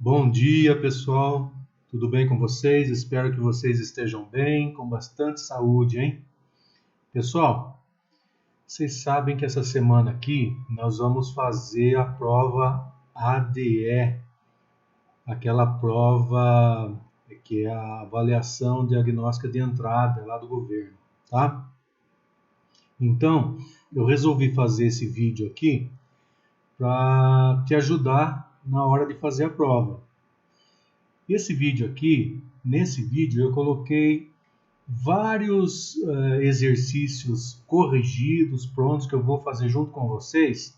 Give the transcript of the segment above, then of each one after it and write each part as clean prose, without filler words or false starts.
Bom dia, pessoal. Tudo bem com vocês? Espero que vocês estejam bem, com bastante saúde, hein? Pessoal, vocês sabem que essa semana aqui nós vamos fazer a prova ADE, aquela prova que é a avaliação diagnóstica de entrada lá do governo, tá? Então, eu resolvi fazer esse vídeo aqui para te ajudar na hora de fazer a prova. Esse vídeo aqui, nesse vídeo eu coloquei vários exercícios corrigidos, prontos, que eu vou fazer junto com vocês,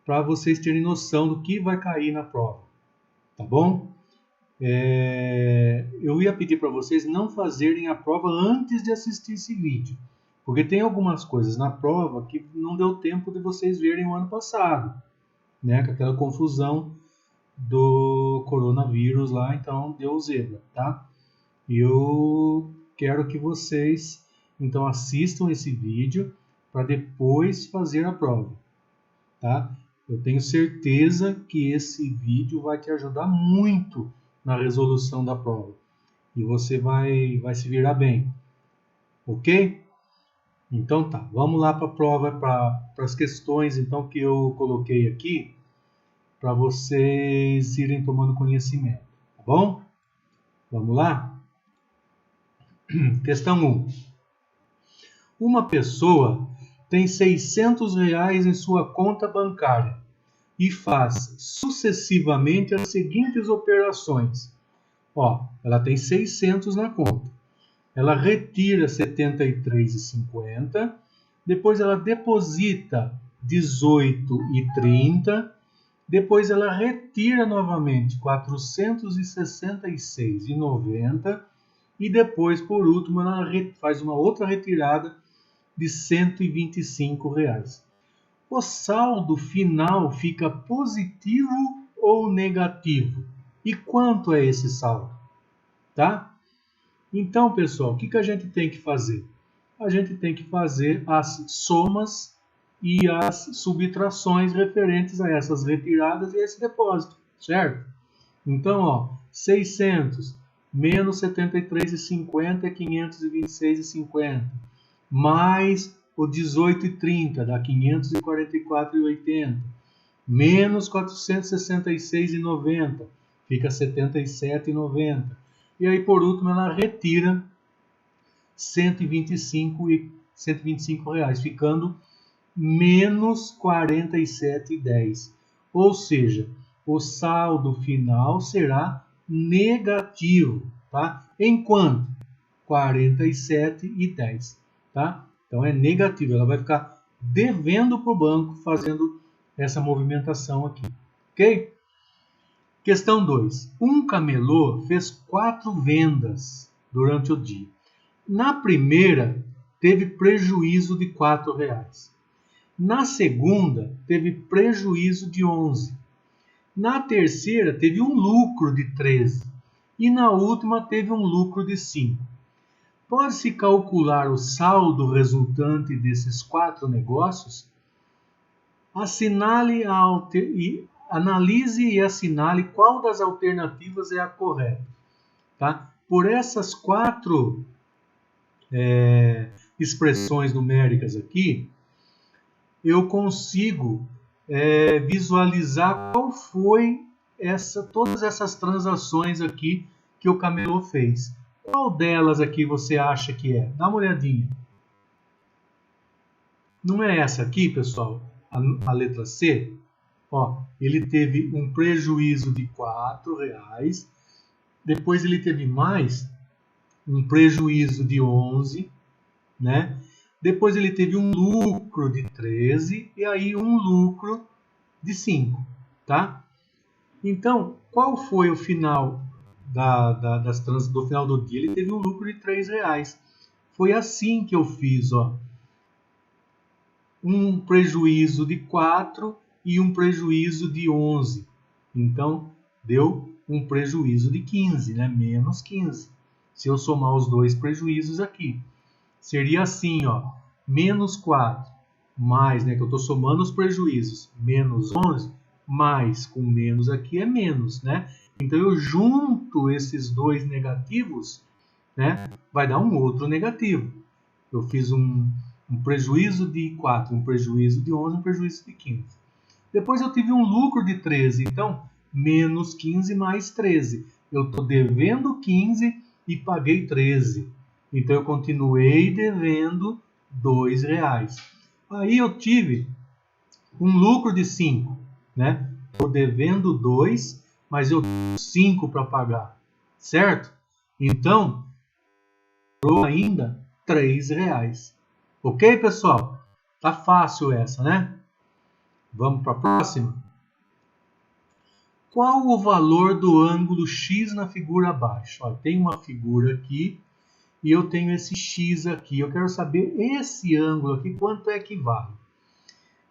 para vocês terem noção do que vai cair na prova, tá bom? Eu ia pedir para vocês não fazerem a prova antes de assistir esse vídeo, porque tem algumas coisas na prova que não deu tempo de vocês verem o ano passado, né? Com aquela confusão do coronavírus lá, então deu zebra, tá? E eu quero que vocês então assistam esse vídeo para depois fazer a prova, tá? Eu tenho certeza que esse vídeo vai te ajudar muito na resolução da prova e você vai se virar bem, ok? Então tá, vamos lá para a prova, para as questões então que eu coloquei aqui, para vocês irem tomando conhecimento, tá bom? Vamos lá? Questão 1. Uma pessoa tem R$ 600 em sua conta bancária e faz sucessivamente as seguintes operações. Ó, ela tem 600 na conta. Ela retira R$ 73,50, depois ela deposita R$ 18,30, depois ela retira novamente R$ 466,90 e depois, por último, ela faz uma outra retirada de R$ 125. O saldo final fica positivo ou negativo? E quanto é esse saldo? Tá? Então, pessoal, o que a gente tem que fazer? A gente tem que fazer as somas e as subtrações referentes a essas retiradas e esse depósito, certo? Então, ó, 600 menos 73,50 é 526,50, mais o 18,30 dá 544,80, menos 466,90 fica 77,90. E aí, por último, ela retira 125 reais, ficando menos 47,10. Ou seja, o saldo final será negativo, tá? Em quanto? 47,10, tá? Então é negativo, ela vai ficar devendo para o banco fazendo essa movimentação aqui, ok? Questão 2. Um camelô fez 4 vendas durante o dia. Na primeira, teve prejuízo de R$ 4,00. Na segunda, teve prejuízo de 11. Na terceira, teve um lucro de 13. E na última, teve um lucro de 5. Pode-se calcular o saldo resultante desses 4 negócios? Analise e assinale qual das alternativas é a correta. Tá? Por essas 4 expressões numéricas aqui, eu consigo visualizar qual foi todas essas transações aqui que o camelô fez. Qual delas aqui você acha que é? Dá uma olhadinha. Não é essa aqui, pessoal? A letra C? Ó, ele teve um prejuízo de R$ 4,00. Depois ele teve mais um prejuízo de 11, né? Depois ele teve um lucro de 13 e aí um lucro de 5, tá? Então, qual foi o final do final do dia? Ele teve um lucro de R$ 3,00. Foi assim que eu fiz, ó. Um prejuízo de 4 e um prejuízo de 11. Então, deu um prejuízo de 15, né? Menos 15. Se eu somar os dois prejuízos aqui. Seria assim, ó, menos 4, mais, né, que eu estou somando os prejuízos, menos 11, mais com menos aqui é menos, né? Então eu junto esses dois negativos, né? Vai dar um outro negativo. Eu fiz um prejuízo de 4, um prejuízo de 11, um prejuízo de 15. Depois eu tive um lucro de 13, então menos 15 mais 13. Eu estou devendo 15 e paguei 13. Então eu continuei devendo R$2. Aí eu tive um lucro de 5, né? Estou devendo 2, mas eu tenho 5 para pagar, certo? Então, sobrou ainda R$3. Ok, pessoal? Tá fácil essa, né? Vamos para a próxima? Qual o valor do ângulo X na figura abaixo? Ó, tem uma figura aqui e eu tenho esse X aqui. Eu quero saber esse ângulo aqui, quanto é que vale?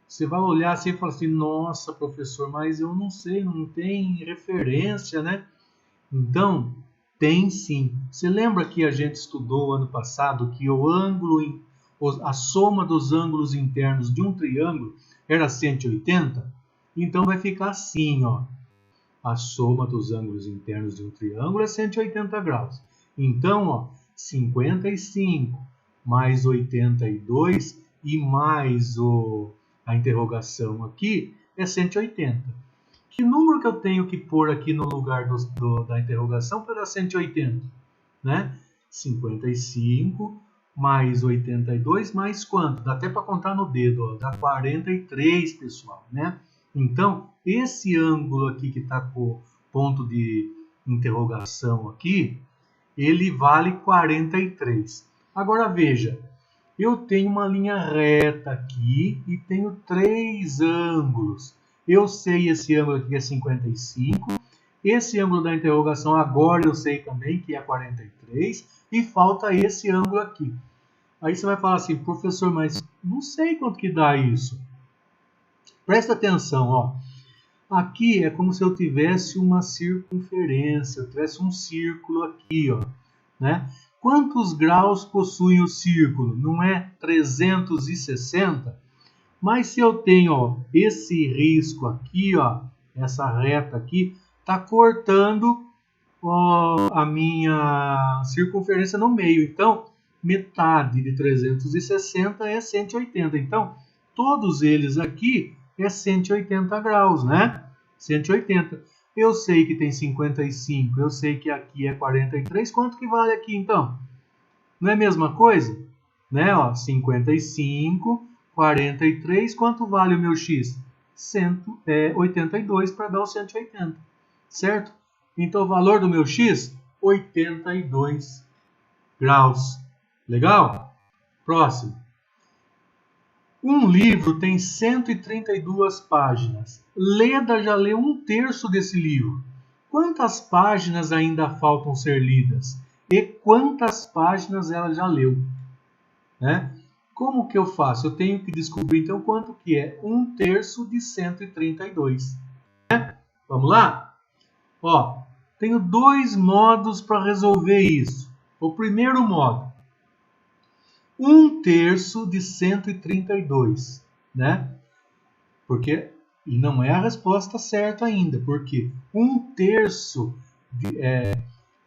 Você vai olhar assim e falar assim, nossa, professor, mas eu não sei, não tem referência, né? Então, tem sim. Você lembra que a gente estudou ano passado que o ângulo, a soma dos ângulos internos de um triângulo era 180? Então vai ficar assim, ó. A soma dos ângulos internos de um triângulo é 180 graus. Então, ó, 55 mais 82 e mais a interrogação aqui é 180. Que número que eu tenho que pôr aqui no lugar da interrogação para dar 180? Né? 55 mais 82 mais quanto? Dá até para contar no dedo, ó, dá 43, pessoal, né? Então, esse ângulo aqui que está com ponto de interrogação aqui, ele vale 43. Agora veja, eu tenho uma linha reta aqui e tenho 3 ângulos. Eu sei esse ângulo aqui que é 55. Esse ângulo da interrogação agora eu sei também que é 43. E falta esse ângulo aqui. Aí você vai falar assim, professor, mas não sei quanto que dá isso. Presta atenção, ó. Aqui é como se eu tivesse uma circunferência, eu tivesse um círculo aqui, ó, né? Quantos graus possui o círculo? Não é 360? Mas se eu tenho, ó, esse risco aqui, ó, essa reta aqui, está cortando a minha circunferência no meio. Então, metade de 360 é 180. Então, todos eles aqui é 180 graus, né? 180. Eu sei que tem 55, eu sei que aqui é 43. Quanto que vale aqui, então? Não é a mesma coisa? Né? Ó, 55, 43. Quanto vale o meu x? 182 para dar o 180. Certo? Então, o valor do meu x? 82 graus. Legal? Próximo. Um livro tem 132 páginas. Leda já leu 1/3 desse livro. Quantas páginas ainda faltam ser lidas? E quantas páginas ela já leu? Né? Como que eu faço? Eu tenho que descobrir então quanto que é 1/3 de 132. Né? Vamos lá? Ó, tenho 2 modos para resolver isso. O primeiro modo. 1/3 de 132, né? Porque, e não é a resposta certa ainda, porque 1/3,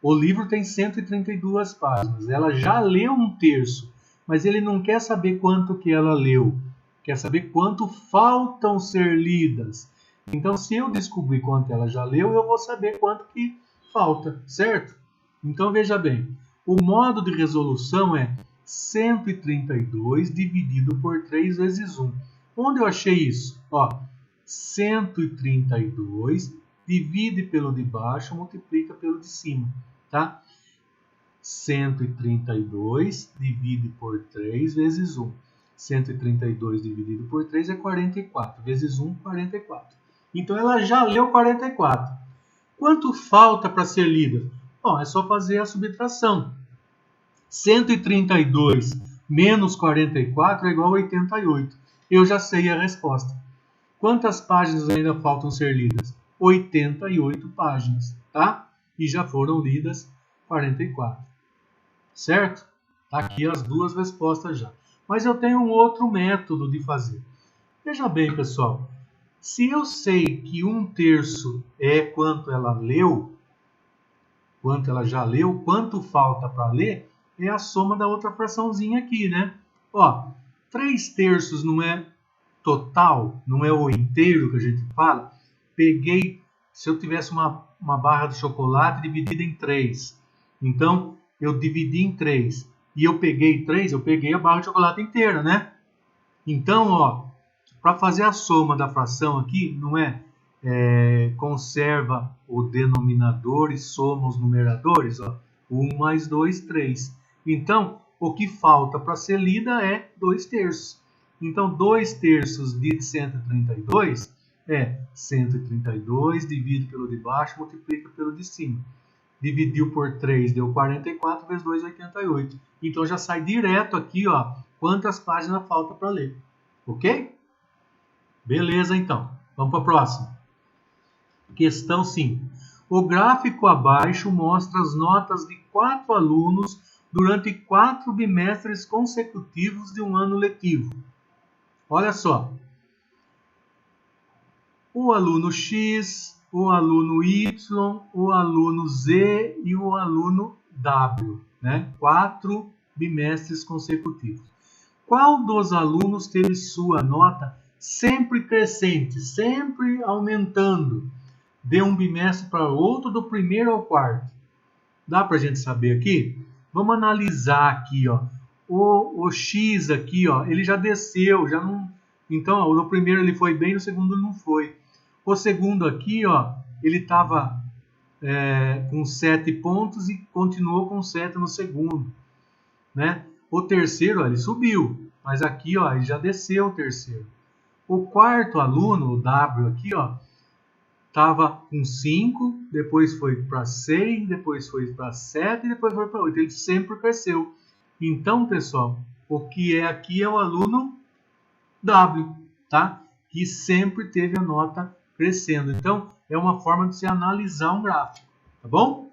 o livro tem 132 páginas, ela já leu 1/3, mas ele não quer saber quanto que ela leu, quer saber quanto faltam ser lidas. Então, se eu descobrir quanto ela já leu, eu vou saber quanto que falta, certo? Então, veja bem, o modo de resolução é 132 dividido por 3 vezes 1. Onde eu achei isso? Ó, 132 divide pelo de baixo, multiplica pelo de cima, tá? 132 divide por 3 vezes 1. 132 dividido por 3 é 44. Vezes 1, 44. Então, ela já leu 44. Quanto falta para ser lida? Bom, é só fazer a subtração. 132 menos 44 é igual a 88. Eu já sei a resposta. Quantas páginas ainda faltam ser lidas? 88 páginas, tá? E já foram lidas 44. Certo? Tá aqui as duas respostas já. Mas eu tenho um outro método de fazer. Veja bem, pessoal. Se eu sei que 1/3 é quanto ela leu, quanto ela já leu, quanto falta para ler, é a soma da outra fraçãozinha aqui, né? Ó, 3/3 não é total, não é o inteiro que a gente fala. Peguei, se eu tivesse uma barra de chocolate dividida em 3, então eu dividi em 3 e eu peguei 3, eu peguei a barra de chocolate inteira, né? Então, ó, para fazer a soma da fração aqui, não é, conserva o denominador e soma os numeradores, ó, 1 mais 2, 3. Então, o que falta para ser lida é 2/3. Então, 2/3 de 132 é 132, divide pelo de baixo, multiplica pelo de cima. Dividiu por 3, deu 44, vezes 2, 88. Então, já sai direto aqui, ó, quantas páginas falta para ler. Ok? Beleza, então. Vamos para a próxima. Questão 5. O gráfico abaixo mostra as notas de 4 alunos durante 4 bimestres consecutivos de um ano letivo. Olha só. O aluno X, o aluno Y, o aluno Z e o aluno W, né? 4 bimestres consecutivos. Qual dos alunos teve sua nota sempre crescente, sempre aumentando, de um bimestre para outro, do primeiro ao quarto? Dá para a gente saber aqui? Vamos analisar aqui, ó. O X aqui, ó, ele já desceu, já não. Então, ó, no primeiro ele foi bem, no segundo ele não foi. O segundo aqui, ó, ele estava com 7 pontos e continuou com 7 no segundo, né? O terceiro, ó, ele subiu, mas aqui, ó, ele já desceu o terceiro. O quarto aluno, o W aqui, ó, estava com 5, depois foi para 6, depois foi para 7 e depois foi para 8. Ele sempre cresceu. Então, pessoal, o que é aqui é o aluno W, tá? Que sempre teve a nota crescendo. Então, é uma forma de se analisar um gráfico, tá bom?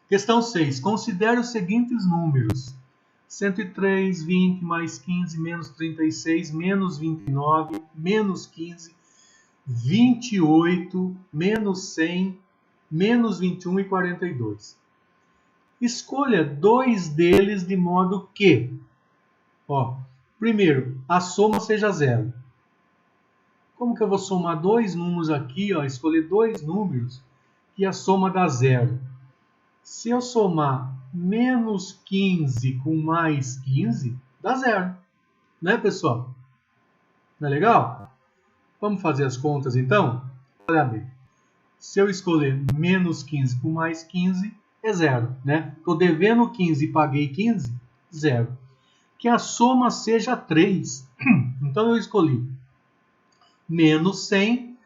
Questão 6. Considere os seguintes números: 103, 20, mais 15, menos 36, menos 29, menos 15, 28, menos 100, menos 21 e 42. Escolha 2 deles de modo que, ó, primeiro, a soma seja 0. Como que eu vou somar 2 números aqui, ó, escolher 2 números que a soma dá 0? Se eu somar menos 15 com mais 15, dá 0. Né, pessoal? Não é legal? Vamos fazer as contas, então? Olha bem. Se eu escolher menos 15 com mais 15, é 0. Né? Estou devendo 15 e paguei 15, 0. Que a soma seja 3. Então, eu escolhi menos 100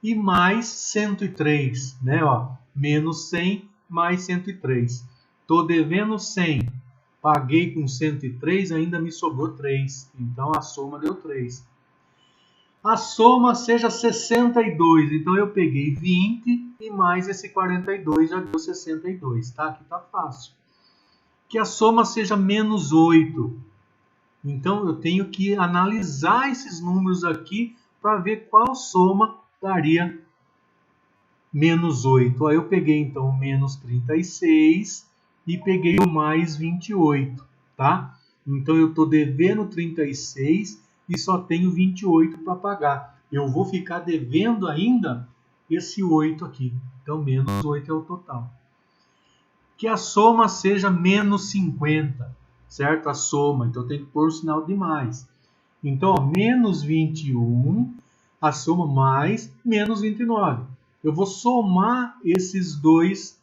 e mais 103. Né? Ó, menos 100 mais 103. Estou devendo 100, paguei com 103, ainda me sobrou 3. Então, a soma deu 3. A soma seja 62. Então, eu peguei 20 e mais esse 42 já deu 62. Tá? Aqui está fácil. Que a soma seja menos 8. Então, eu tenho que analisar esses números aqui para ver qual soma daria menos 8. Aí eu peguei, então, o menos 36 e peguei o mais 28, tá? Então, eu estou devendo 36 e só tenho 28 para pagar. Eu vou ficar devendo ainda esse 8 aqui. Então, menos 8 é o total. Que a soma seja menos 50, certo? A soma. Então, eu tenho que pôr o sinal de mais. Então, ó, menos 21, a soma mais menos 29. Eu vou somar esses dois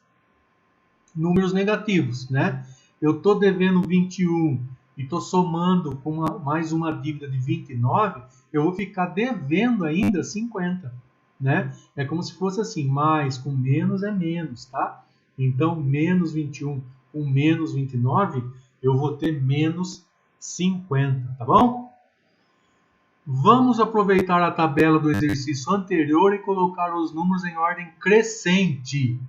números negativos, né? Eu estou devendo 21 e estou somando com mais uma dívida de 29, eu vou ficar devendo ainda 50, né? É como se fosse assim, mais com menos é menos, tá? Então, menos 21 com menos 29, eu vou ter menos 50, tá bom? Vamos aproveitar a tabela do exercício anterior e colocar os números em ordem crescente.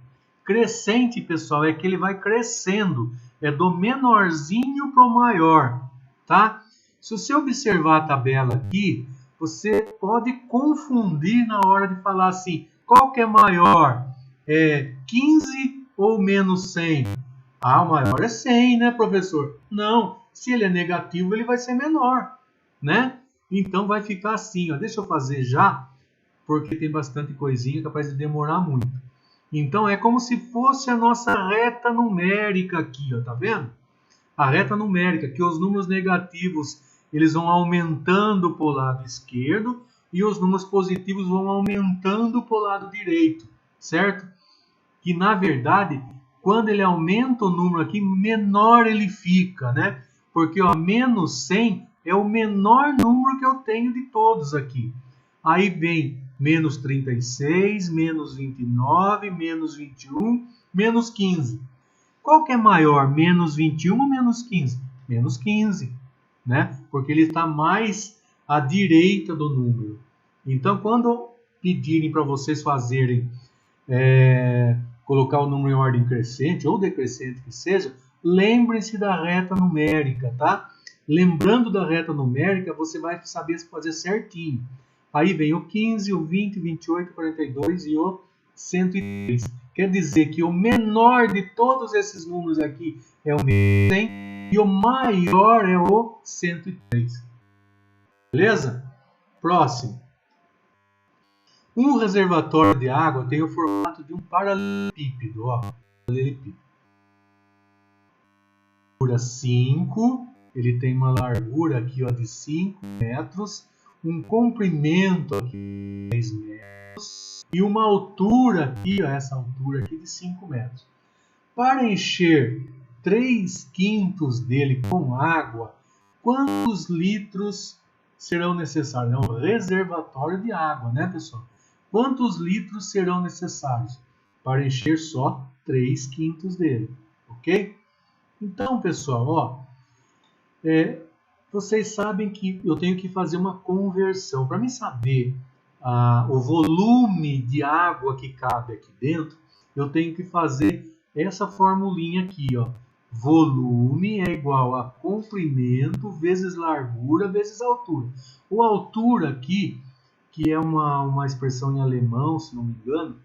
Crescente, pessoal, é que ele vai crescendo. É do menorzinho para o maior, tá? Se você observar a tabela aqui, você pode confundir na hora de falar assim, qual que é maior? 15 ou menos 100? Ah, o maior é 100, né, professor? Não, se ele é negativo, ele vai ser menor, né? Então vai ficar assim, ó. Deixa eu fazer já, porque tem bastante coisinha capaz de demorar muito. Então é como se fosse a nossa reta numérica aqui, ó, tá vendo? A reta numérica, que os números negativos eles vão aumentando para o lado esquerdo e os números positivos vão aumentando para o lado direito, certo? Que na verdade, quando ele aumenta o número aqui, menor ele fica, né? Porque ó, menos 100 é o menor número que eu tenho de todos aqui. Aí vem menos 36, menos 29, menos 21, menos 15. Qual que é maior, menos 21 ou menos 15? Menos 15, né? Porque ele está mais à direita do número. Então, quando pedirem para vocês fazerem, colocar o número em ordem crescente ou decrescente que seja, lembrem-se da reta numérica, tá? Lembrando da reta numérica, você vai saber fazer certinho. Aí vem o 15, o 20, 28, 42 e o 103. Quer dizer que o menor de todos esses números aqui é o menos 100 e o maior é o 103. Beleza? Próximo. Um reservatório de água tem o formato de um paralelepípedo. Ó, paralelepípedo. 5, ele tem uma largura aqui ó, de 5 metros, um comprimento aqui de 10 metros e uma altura aqui, ó, essa altura aqui de 5 metros. Para encher 3/5 dele com água, quantos litros serão necessários? É um reservatório de água, né, pessoal? Quantos litros serão necessários para encher só 3/5 dele, ok? Então, pessoal, ó, vocês sabem que eu tenho que fazer uma conversão. Para mim saber o volume de água que cabe aqui dentro, eu tenho que fazer essa formulinha aqui, ó. Volume é igual a comprimento vezes largura vezes altura. O altura aqui, que é uma expressão em alemão, se não me engano,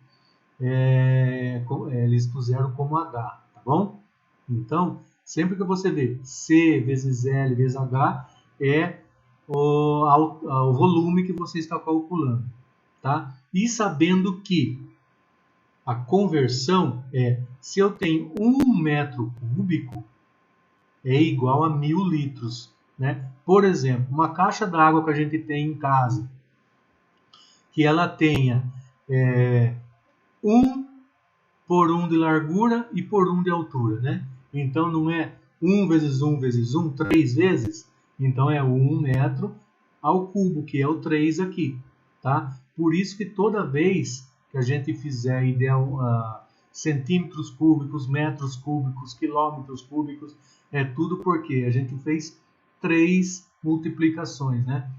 eles puseram como H, tá bom? Então, sempre que você vê C vezes L vezes H, é o volume que você está calculando, tá? E sabendo que a conversão se eu tenho 1 metro cúbico, é igual a 1000 litros, né? Por exemplo, uma caixa d'água que a gente tem em casa, que ela tenha 1 por 1 de largura e por 1 de altura, né? Então não é 1 vezes 1 vezes 1, 3 vezes? Então é 1 metro ao cubo, que é o 3 aqui, tá? Por isso que toda vez que a gente fizer centímetros cúbicos, metros cúbicos, quilômetros cúbicos, é tudo porque a gente fez 3 multiplicações, né?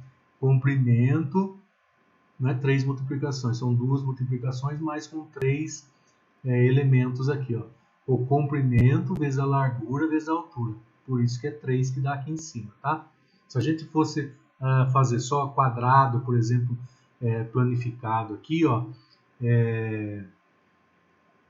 Comprimento, não é 3 multiplicações, são 2 multiplicações, mas com 3 elementos aqui, ó. O comprimento vezes a largura vezes a altura. Por isso que é 3 que dá aqui em cima, tá? Se a gente fosse fazer só quadrado, por exemplo, planificado aqui, ó,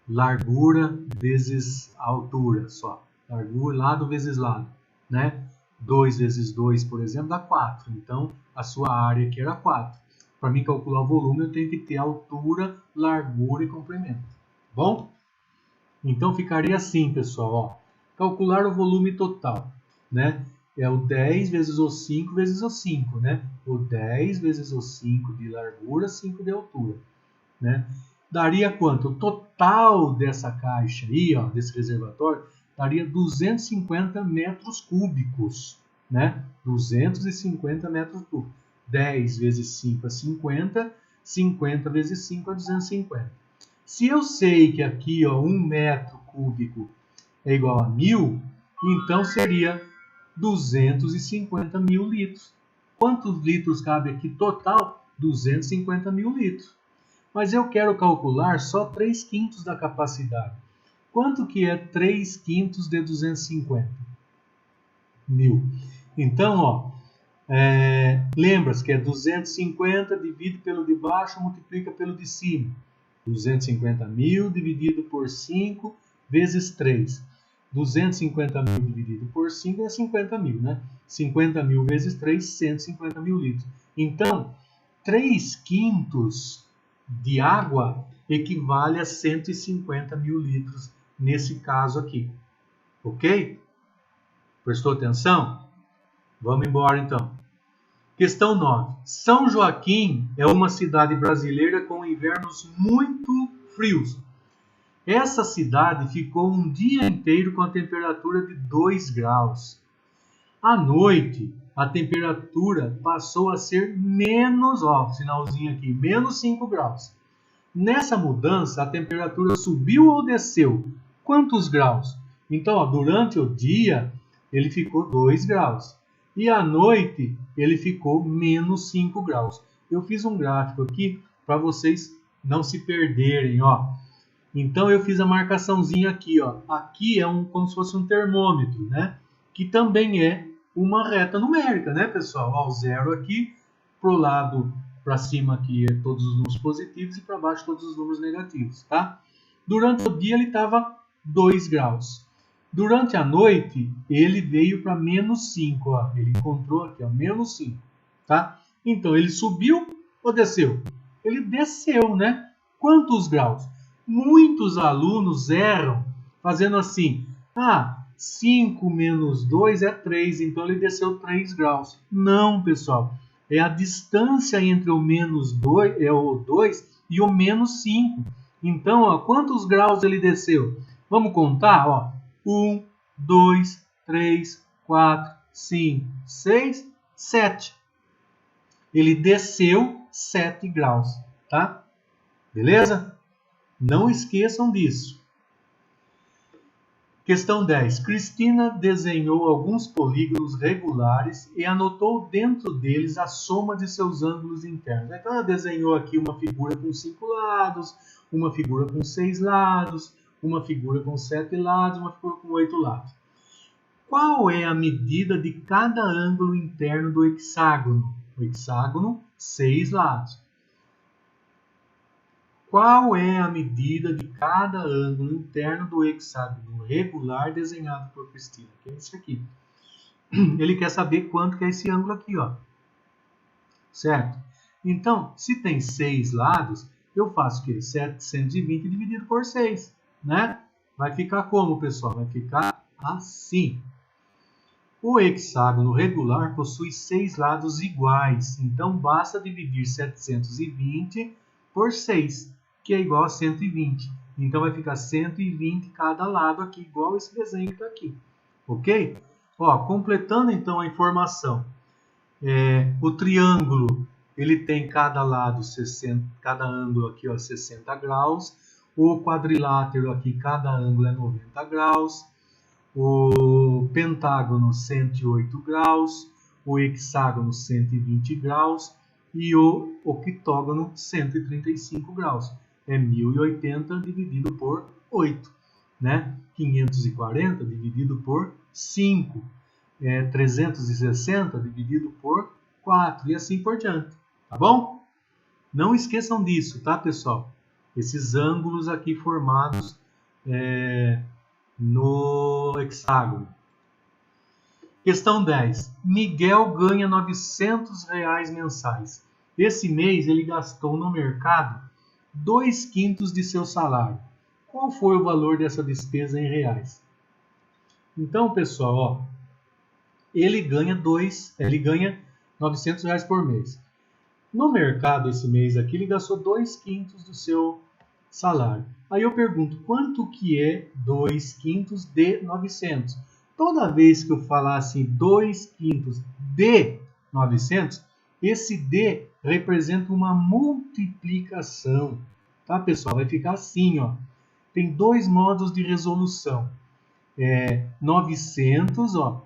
largura vezes altura só. Largura, lado vezes lado, né? 2 vezes 2, por exemplo, dá 4. Então, a sua área aqui era 4. Para mim calcular o volume, eu tenho que ter altura, largura e comprimento. Bom? Então ficaria assim, pessoal, ó. Calcular o volume total, né? É o 10 vezes o 5 vezes o 5, né? O 10 vezes o 5 de largura, 5 de altura, né? Daria quanto? O total dessa caixa aí, ó, desse reservatório, daria 250 metros cúbicos, né? 250 metros cúbicos. 10 vezes 5 é 50, 50 vezes 5 é 250. Se eu sei que aqui, ó, 1 metro cúbico é igual a 1000, então seria 250 mil litros. Quantos litros cabe aqui total? 250 mil litros. Mas eu quero calcular só 3/5 da capacidade. Quanto que é 3/5 de 250 mil? Então, ó, Lembra-se que é 250 divide pelo de baixo, multiplica pelo de cima. 250 mil dividido por 5 vezes 3. 250 mil dividido por 5 é 50 mil, né? 50 mil vezes 3, 150 mil litros. Então, 3/5 de água equivale a 150 mil litros nesse caso aqui. Ok? Prestou atenção? Vamos embora então. Questão 9. São Joaquim é uma cidade brasileira com invernos muito frios. Essa cidade ficou um dia inteiro com a temperatura de 2 graus. À noite, a temperatura passou a ser menos, ó, sinalzinho aqui, menos 5 graus. Nessa mudança, a temperatura subiu ou desceu? Quantos graus? Então, ó, durante o dia, ele ficou 2 graus. E à noite, ele ficou menos 5 graus. Eu fiz um gráfico aqui para vocês não se perderem, ó. Então, eu fiz a marcaçãozinha aqui, ó. Aqui é como se fosse um termômetro, né? Que também é uma reta numérica, né, pessoal? Ó, o zero aqui, pro lado para cima aqui é todos os números positivos e para baixo todos os números negativos, tá? Durante o dia ele estava 2 graus. Durante a noite ele veio para menos 5, ó. Ele encontrou aqui, ó, menos 5, tá? Então ele subiu ou desceu? Ele desceu, né? Quantos graus? Muitos alunos erram fazendo assim: 5 menos 2 é 3, então ele desceu 3 graus. Não, pessoal. É a distância entre o menos 2, o 2 e o menos 5. Então, ó, quantos graus ele desceu? Vamos contar? Ó. 1, 2, 3, 4, 5, 6, 7. Ele desceu 7 graus, tá? Beleza? Não esqueçam disso. Questão 10. Cristina desenhou alguns polígonos regulares e anotou dentro deles a soma de seus ângulos internos. Então, ela desenhou aqui uma figura com 5 lados, uma figura com 6 lados, uma figura com 7 lados, uma figura com 8 lados. Qual é a medida de cada ângulo interno do hexágono? O hexágono, 6 lados. Qual é a medida de cada ângulo interno do hexágono regular desenhado por Cristina? Que é esse aqui. Ele quer saber quanto que é esse ângulo aqui, ó. Certo? Então, se tem 6 lados, eu faço o quê? 720 dividido por 6, né? Vai ficar como, pessoal? Vai ficar assim. O hexágono regular possui 6 lados iguais, então basta dividir 720 por 6. Que é igual a 120. Então, vai ficar 120 cada lado aqui, igual esse desenho que está aqui. Ok? Ó, completando, então, a informação. O triângulo, ele tem cada lado 60, cada ângulo aqui, ó, 60 graus. O quadrilátero aqui, cada ângulo é 90 graus. O pentágono, 108 graus. O hexágono, 120 graus. E o octógono, 135 graus. É 1080 dividido por 8, né? 540 dividido por 5, 360 dividido por 4 e assim por diante, tá bom? Não esqueçam disso, tá, pessoal? Esses ângulos aqui formados no hexágono. Questão 10. Miguel ganha R$900 mensais. Esse mês ele gastou no mercado 2/5 de seu salário. Qual foi o valor dessa despesa em reais? Então, pessoal, ó, ele ganha R$900 por mês. No mercado esse mês aqui ele gastou 2/5 do seu salário. Aí eu pergunto, quanto que é 2/5 de 900? Toda vez que eu falar assim 2/5 de 900, esse D representa uma multiplicação, tá, pessoal? Vai ficar assim, ó. Tem dois modos de resolução. 900, ó,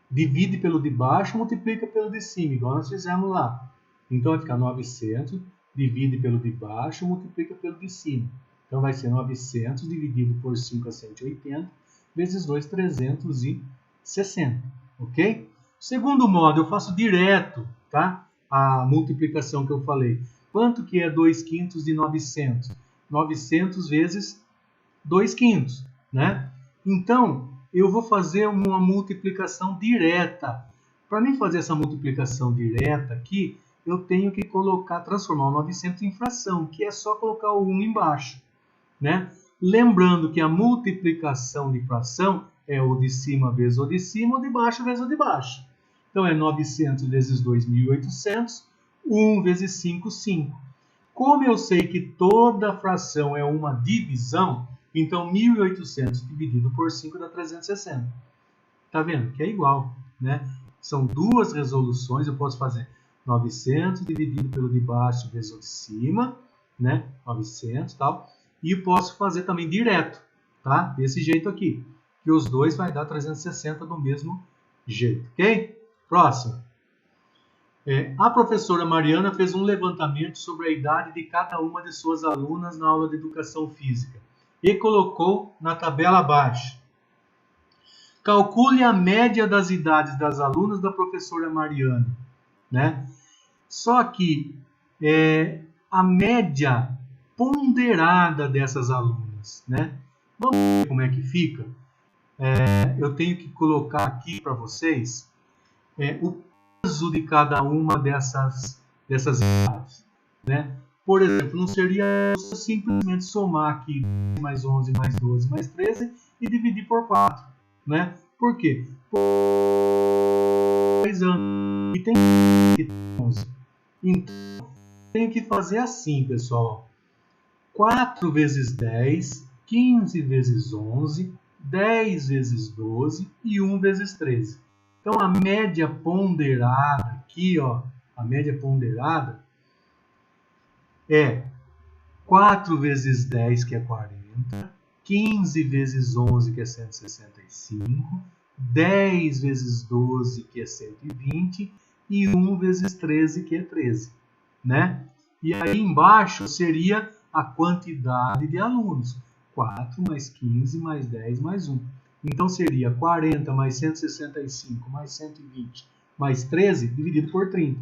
divide pelo de baixo, multiplica pelo de cima, igual nós fizemos lá. Então vai ficar 900, divide pelo de baixo, multiplica pelo de cima. Então vai ser 900 dividido por 5 é 180, vezes 2, 360, ok? Segundo modo, eu faço direto, tá? A multiplicação que eu falei. Quanto que é 2/5 de 900? 900 vezes 2/5, né? Então, eu vou fazer uma multiplicação direta. Para mim fazer essa multiplicação direta aqui, eu tenho que transformar o 900 em fração, que é só colocar o 1 embaixo, né? Lembrando que a multiplicação de fração é o de cima vezes o de cima, o de baixo vezes o de baixo. Então, é 900 vezes 2, 1.800, 1 vezes 5, 5. Como eu sei que toda fração é uma divisão, então 1.800 dividido por 5 dá 360. Tá vendo? Que é igual, né? São duas resoluções, eu posso fazer 900 dividido pelo de baixo vezes o de cima, né? 900 e tal. E posso fazer também direto, tá? Desse jeito aqui. Que os dois vai dar 360 do mesmo jeito, ok? Próximo. A professora Mariana fez um levantamento sobre a idade de cada uma de suas alunas na aula de educação física e colocou na tabela abaixo. Calcule a média das idades das alunas da professora Mariana, né? Só que a média ponderada dessas alunas, né? Vamos ver como é que fica? Eu tenho que colocar aqui para vocês o peso de cada uma dessas idades, né? Por exemplo, não seria simplesmente somar aqui mais 11, mais 12, mais 13 e dividir por 4, né? Por quê? Por 2 anos e tem 11. Então, tenho que fazer assim, pessoal. 4 vezes 10, 15 vezes 11, 10 vezes 12 e 1 vezes 13. Então, a média ponderada aqui, ó, a média ponderada é 4 vezes 10, que é 40, 15 vezes 11, que é 165, 10 vezes 12, que é 120, e 1 vezes 13, que é 13, né? E aí embaixo seria a quantidade de alunos. 4 mais 15 mais 10 mais 1. Então seria 40 mais 165 mais 120 mais 13 dividido por 30.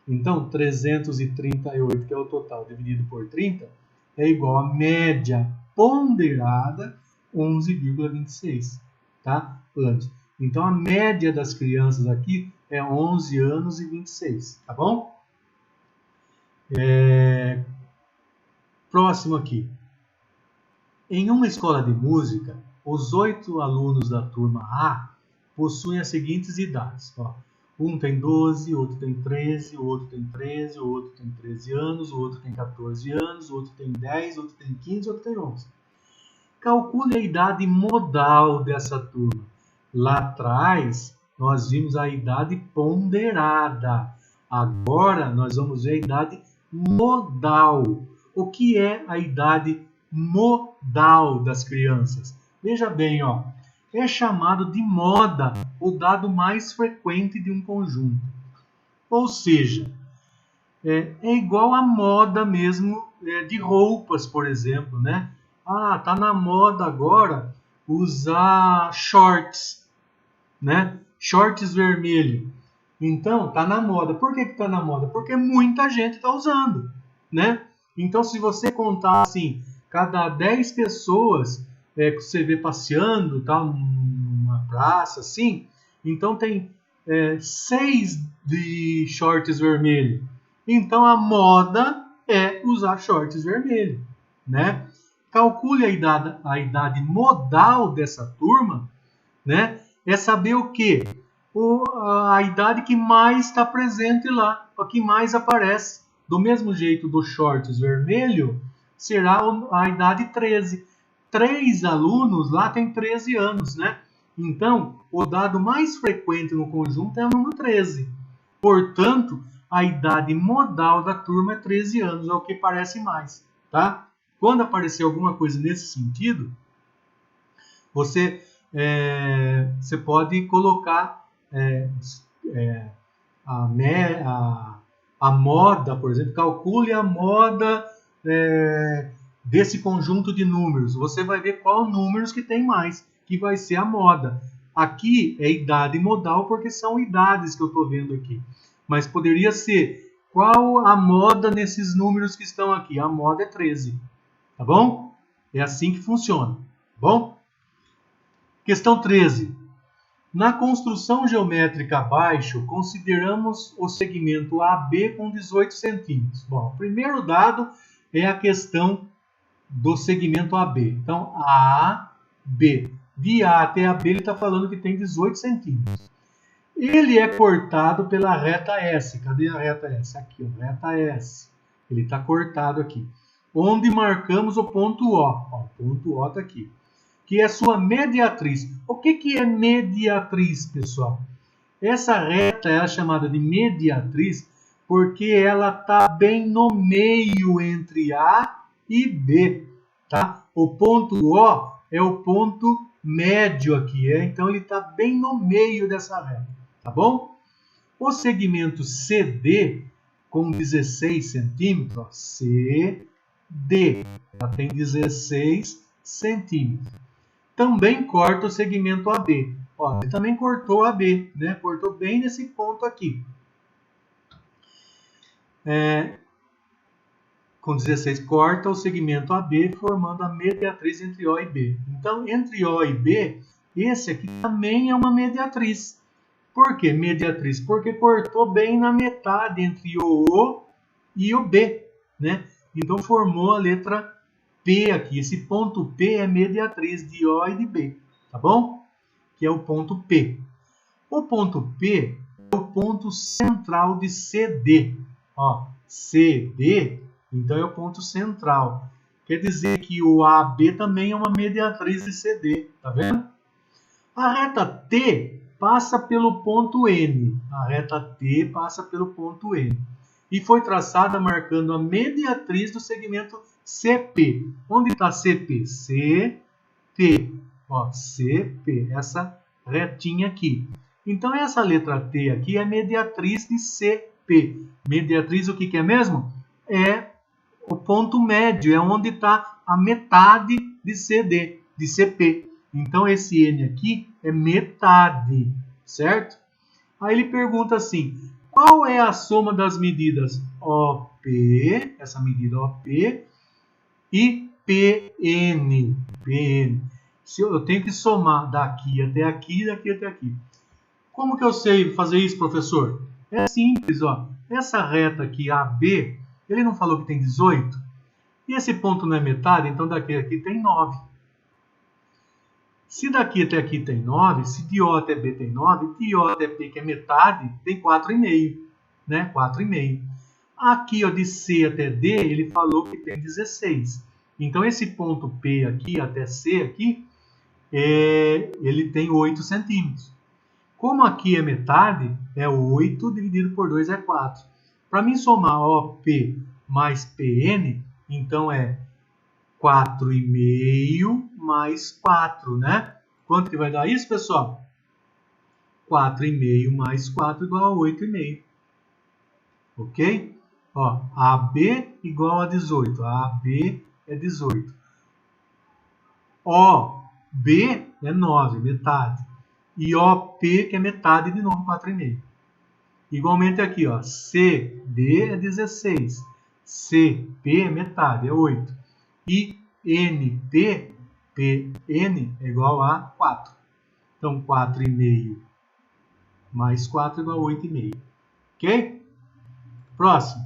Então 338, que é o total, dividido por 30, é igual a média ponderada 11,26, tá? Anos. Então a média das crianças aqui é 11 anos e 26, tá bom? Próximo aqui. Em uma escola de música, os 8 alunos da turma A possuem as seguintes idades. Ó, um tem 12, outro tem 13, o outro tem 13, o outro tem 13 anos, o outro tem 14 anos, o outro tem 10, o outro tem 15, o outro tem 11. Calcule a idade modal dessa turma. Lá atrás, nós vimos a idade ponderada. Agora, nós vamos ver a idade modal. O que é a idade modal das crianças? Veja bem, ó, é chamado de moda o dado mais frequente de um conjunto. Ou seja, é igual à moda mesmo de roupas, por exemplo, né? Ah, tá na moda agora usar shorts, né? Shorts vermelho. Então, tá na moda. Por que tá na moda? Porque muita gente tá usando, né? Então, se você contar assim, cada 10 pessoas que você vê passeando, tá, numa praça, assim, então tem 6 de shorts vermelho. Então, a moda é usar shorts vermelho, né? Calcule a idade modal dessa turma, né? É saber o quê? A idade que mais está presente lá, a que mais aparece. Do mesmo jeito do shorts vermelho, será a idade 13. 3 alunos lá têm 13 anos, né? Então, o dado mais frequente no conjunto é o número 13. Portanto, a idade modal da turma é 13 anos, é o que parece mais, tá? Quando aparecer alguma coisa nesse sentido, você pode colocar a moda, por exemplo, calcule a moda desse conjunto de números. Você vai ver qual números que tem mais, que vai ser a moda. Aqui é idade modal porque são idades que eu estou vendo aqui. Mas poderia ser, qual a moda nesses números que estão aqui? A moda é 13. Tá bom? É assim que funciona. Tá bom? Questão 13. Na construção geométrica abaixo, consideramos o segmento AB com 18 centímetros. Bom, o primeiro dado é a questão do segmento AB. Então, AB. De A até AB, ele está falando que tem 18 centímetros. Ele é cortado pela reta S. Cadê a reta S? Aqui, ó, reta S. Ele está cortado aqui. Onde marcamos o ponto O. Ó, o ponto O está aqui. Que é sua mediatriz. O que é mediatriz, pessoal? Essa reta é chamada de mediatriz porque ela está bem no meio entre A e B. Tá? O ponto O é o ponto médio aqui. Então, ele está bem no meio dessa reta. Tá bom? O segmento CD, com 16 centímetros, ó, CD, ela tem 16 centímetros. Também corta o segmento AB. Ó, ele também cortou AB, né? Cortou bem nesse ponto aqui. Com 16 corta o segmento AB, formando a mediatriz entre O e B. Então, entre O e B, esse aqui também é uma mediatriz. Por que mediatriz? Porque cortou bem na metade entre o O e o B, né? Então, formou a letra P aqui. Esse ponto P é mediatriz de O e de B, tá bom? Que é o ponto P. O ponto P é o ponto central de CD. Ó, CD, então é o ponto central. Quer dizer que o AB também é uma mediatriz de CD, tá vendo? A reta T passa pelo ponto N. A reta T passa pelo ponto N. E foi traçada marcando a mediatriz do segmento CP. Onde está CP? CP. Ó, CP. Essa retinha aqui. Então, essa letra T aqui é mediatriz de CP. Mediatriz o que é mesmo? É o ponto médio. É onde está a metade de CD, de CP. Então, esse N aqui é metade. Certo? Aí ele pergunta assim: qual é a soma das medidas OP, essa medida OP, e PN? PN. Se eu tenho que somar daqui até aqui, daqui até aqui. Como que eu sei fazer isso, professor? É simples, ó. Essa reta aqui, AB, ele não falou que tem 18? E esse ponto não é metade, então daqui a aqui tem 9. Se daqui até aqui tem 9, se de O até B tem 9, de O até P, que é metade, tem 4,5. Né? 4,5. Aqui, ó, de C até D, ele falou que tem 16. Então, esse ponto P aqui até C, aqui, ele tem 8 centímetros. Como aqui é metade, é 8 dividido por 2 é 4. Para mim somar OP mais PN, então é 4,5 mais 4, né? Quanto que vai dar isso, pessoal? 4,5 mais 4 igual a 8,5. Ok? Ó, AB igual a 18. AB é 18. OB é 9, metade. E OP, que é metade, de novo, 4,5. Igualmente aqui, ó, CD é 16. CP é metade, é 8. E NP, PN, é igual a 4. Então, 4,5 mais 4 igual a 8,5. Ok? Próximo.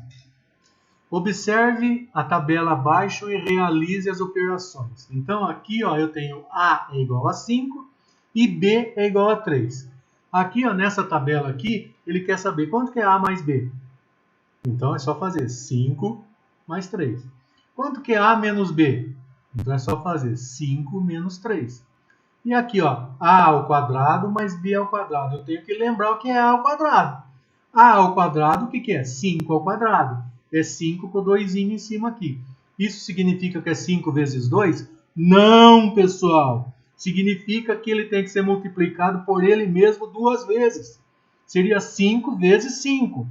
Observe a tabela abaixo e realize as operações. Então, aqui, ó, eu tenho A é igual a 5 e B é igual a 3. Aqui, ó, nessa tabela aqui, ele quer saber quanto que é A mais B. Então, é só fazer 5 mais 3. Quanto que é A menos B? Então, é só fazer 5 menos 3. E aqui, ó, A ao quadrado mais B ao quadrado. Eu tenho que lembrar o que é A ao quadrado. A ao quadrado, o que é? 5 ao quadrado. É 5 com o 2 em cima aqui. Isso significa que é 5 vezes 2? Não, pessoal. Significa que ele tem que ser multiplicado por ele mesmo 2 vezes. Seria 5 vezes 5.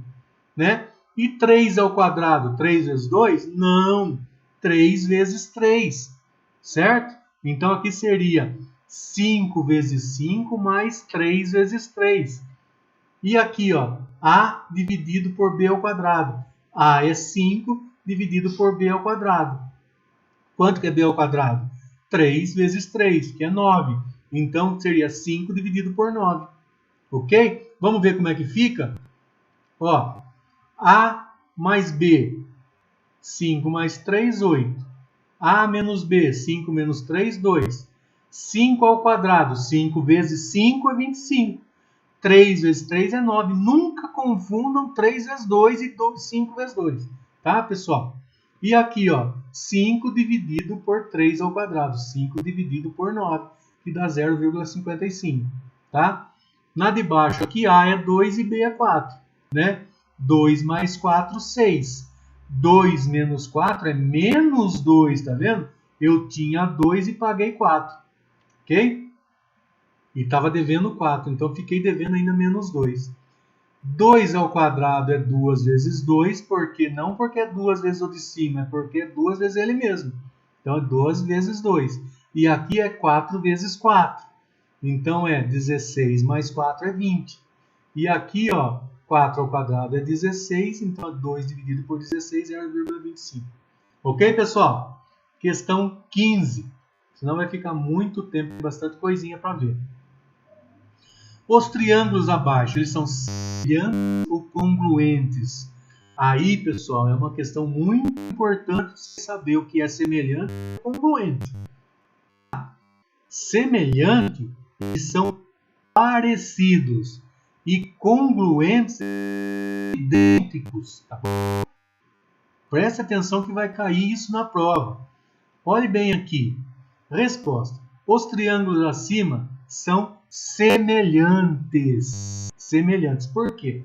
Né? E 3 ao quadrado, 3 vezes 2? Não. 3 vezes 3. Certo? Então, aqui seria 5 vezes 5 mais 3 vezes 3. E aqui, ó, A dividido por B ao quadrado. A é 5 dividido por B ao quadrado. Quanto que é B ao quadrado? 3 vezes 3, que é 9. Então, seria 5 dividido por 9. Ok? Vamos ver como é que fica? Ó, A mais B, 5 mais 3, 8. A menos B, 5 menos 3, 2. 5 ao quadrado, 5 vezes 5 é 25. 3 vezes 3 é 9. Nunca confundam 3 vezes 2 e 5 vezes 2. Tá, pessoal? E aqui, ó, 5 dividido por 3 ao quadrado. 5 dividido por 9, que dá 0,55. Tá? Na de baixo, aqui A é 2 e B é 4. Né? 2 mais 4, 6. 2 menos 4 é menos 2, tá vendo? Eu tinha 2 e paguei 4. Ok? E estava devendo 4, então fiquei devendo ainda menos 2. 2 ao quadrado é 2 vezes 2, porque não porque é 2 vezes o de cima, é porque é 2 vezes ele mesmo. Então é 2 vezes 2. E aqui é 4 vezes 4. Então é 16 mais 4 é 20. E aqui, ó, 4 ao quadrado é 16, então 2 dividido por 16 é 0,25. Ok, pessoal? Questão 15. Senão vai ficar muito tempo, bastante coisinha para ver. Os triângulos abaixo, eles são semelhantes ou congruentes? Aí, pessoal, é uma questão muito importante você saber o que é semelhante e congruente. Semelhante, eles são parecidos. E congruentes, idênticos. Tá bom? Preste atenção que vai cair isso na prova. Olhe bem aqui. Resposta. Os triângulos acima são semelhantes. Semelhantes. Por quê?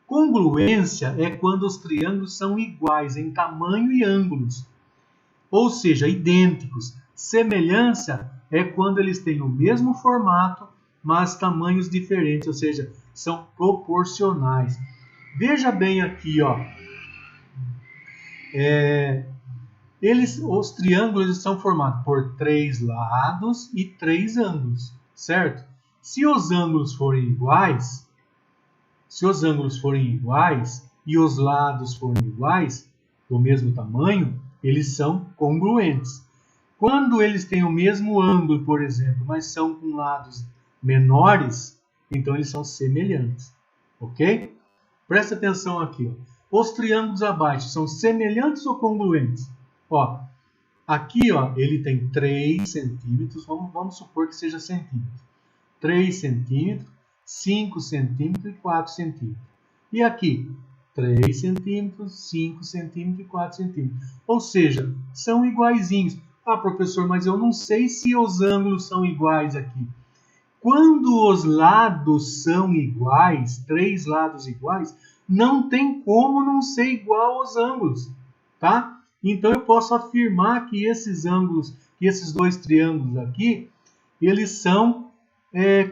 Congruência é quando os triângulos são iguais em tamanho e ângulos. Ou seja, idênticos. Semelhança é quando eles têm o mesmo formato, mas tamanhos diferentes, ou seja, são proporcionais. Veja bem aqui, ó. Os triângulos são formados por 3 lados e 3 ângulos, certo? Se os ângulos forem iguais e os lados forem iguais, do mesmo tamanho, eles são congruentes. Quando eles têm o mesmo ângulo, por exemplo, mas são com lados menores, então eles são semelhantes. Ok? Presta atenção aqui. Ó. Os triângulos abaixo são semelhantes ou congruentes? Ó, aqui ó, ele tem 3 centímetros, vamos supor que seja centímetros. 3 centímetros, 5 centímetros e 4 centímetros. E aqui, 3 centímetros, 5 centímetros e 4 centímetros. Ou seja, são iguaizinhos. Ah, professor, mas eu não sei se os ângulos são iguais aqui. Quando os lados são iguais, 3 lados iguais, não tem como não ser igual aos ângulos, tá? Então eu posso afirmar que esses ângulos, que esses dois triângulos aqui, eles são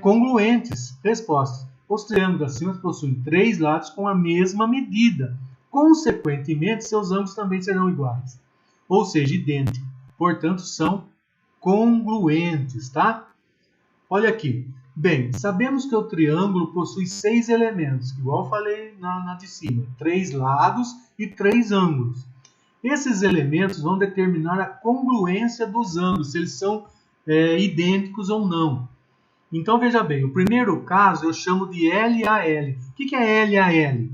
congruentes. Resposta. Os triângulos acima possuem 3 lados com a mesma medida. Consequentemente, seus ângulos também serão iguais. Ou seja, idênticos. Portanto, são congruentes, tá? Olha aqui. Bem, sabemos que o triângulo possui 6 elementos, igual eu falei na de cima. 3 lados e 3 ângulos. Esses elementos vão determinar a congruência dos ângulos, se eles são idênticos ou não. Então, veja bem, o primeiro caso eu chamo de LAL. O que é LAL?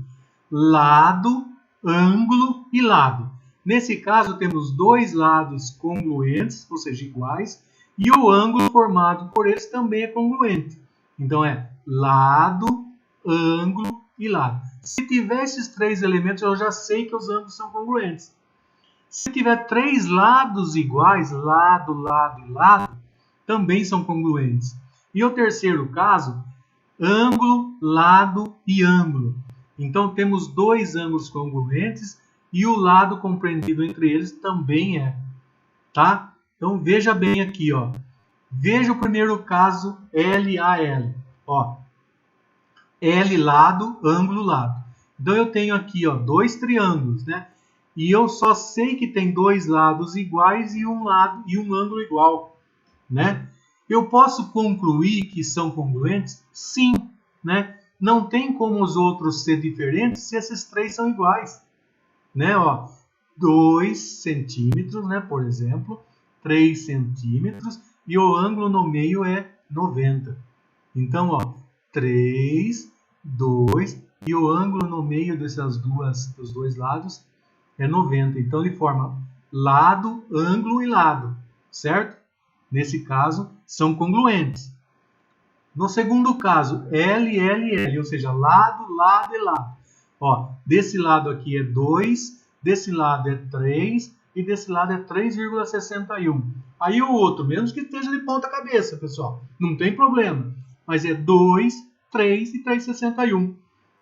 Lado, ângulo e lado. Nesse caso, temos 2 lados congruentes, ou seja, iguais, e o ângulo formado por eles também é congruente. Então, é lado, ângulo e lado. Se tiver esses 3 elementos, eu já sei que os ângulos são congruentes. Se tiver 3 lados iguais, lado, lado e lado, também são congruentes. E o terceiro caso, ângulo, lado e ângulo. Então, temos 2 ângulos congruentes e o lado compreendido entre eles também é. Tá? Então, veja bem aqui. Ó. Veja o primeiro caso, LAL. Ó. L, lado, ângulo, lado. Então, eu tenho aqui 2 triângulos, né? E eu só sei que tem 2 lados iguais e um ângulo igual, né? Eu posso concluir que são congruentes? Sim, né? Não tem como os outros ser diferentes se esses três são iguais, né? Ó, 2 centímetros, né? Por exemplo, 3 centímetros e o ângulo no meio é 90. Então, ó, 3, 2 e o ângulo no meio dos dois lados é 90. Então, ele forma lado, ângulo e lado, certo? Nesse caso, são congruentes. No segundo caso, L, L, L, ou seja, lado, lado e lado. Ó, desse lado aqui é 2, desse lado é 3 e desse lado é 3,61. Aí o outro, menos que esteja de ponta cabeça, pessoal, não tem problema. Mas é 2, 3 e 3,61.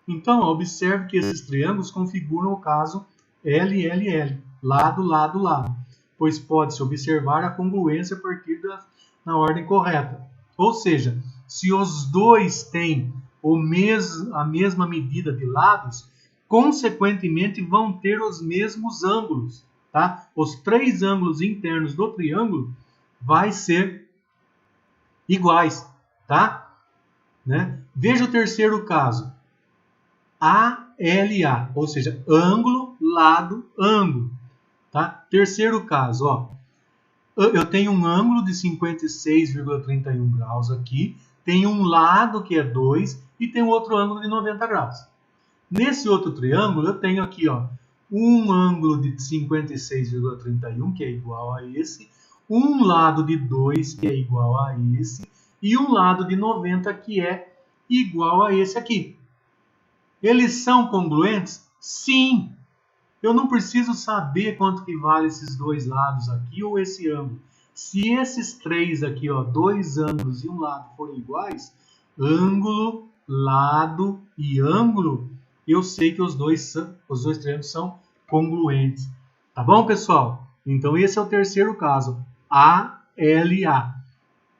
Então, ó, observe que esses triângulos configuram o caso L, L, L, lado, lado, lado, pois pode-se observar a congruência a partir na ordem correta. Ou seja, se os dois têm a mesma medida de lados, consequentemente vão ter os mesmos ângulos. Tá? Os três ângulos internos do triângulo vai ser iguais. Tá? Né? Veja o terceiro caso. ALA, ou seja, ângulo, lado, ângulo. Tá? Terceiro caso, ó, eu tenho um ângulo de 56,31 graus aqui, tem um lado que é 2 e tem outro ângulo de 90 graus. Nesse outro triângulo, eu tenho aqui ó, um ângulo de 56,31, que é igual a esse, um lado de 2, que é igual a esse, e um lado de 90, que é igual a esse aqui. Eles são congruentes? Sim! Eu não preciso saber quanto que vale esses dois lados aqui ou esse ângulo. Se esses três aqui, ó, dois ângulos e um lado forem iguais, ângulo, lado e ângulo, eu sei que os dois triângulos são congruentes. Tá bom, pessoal? Então esse é o terceiro caso, ALA.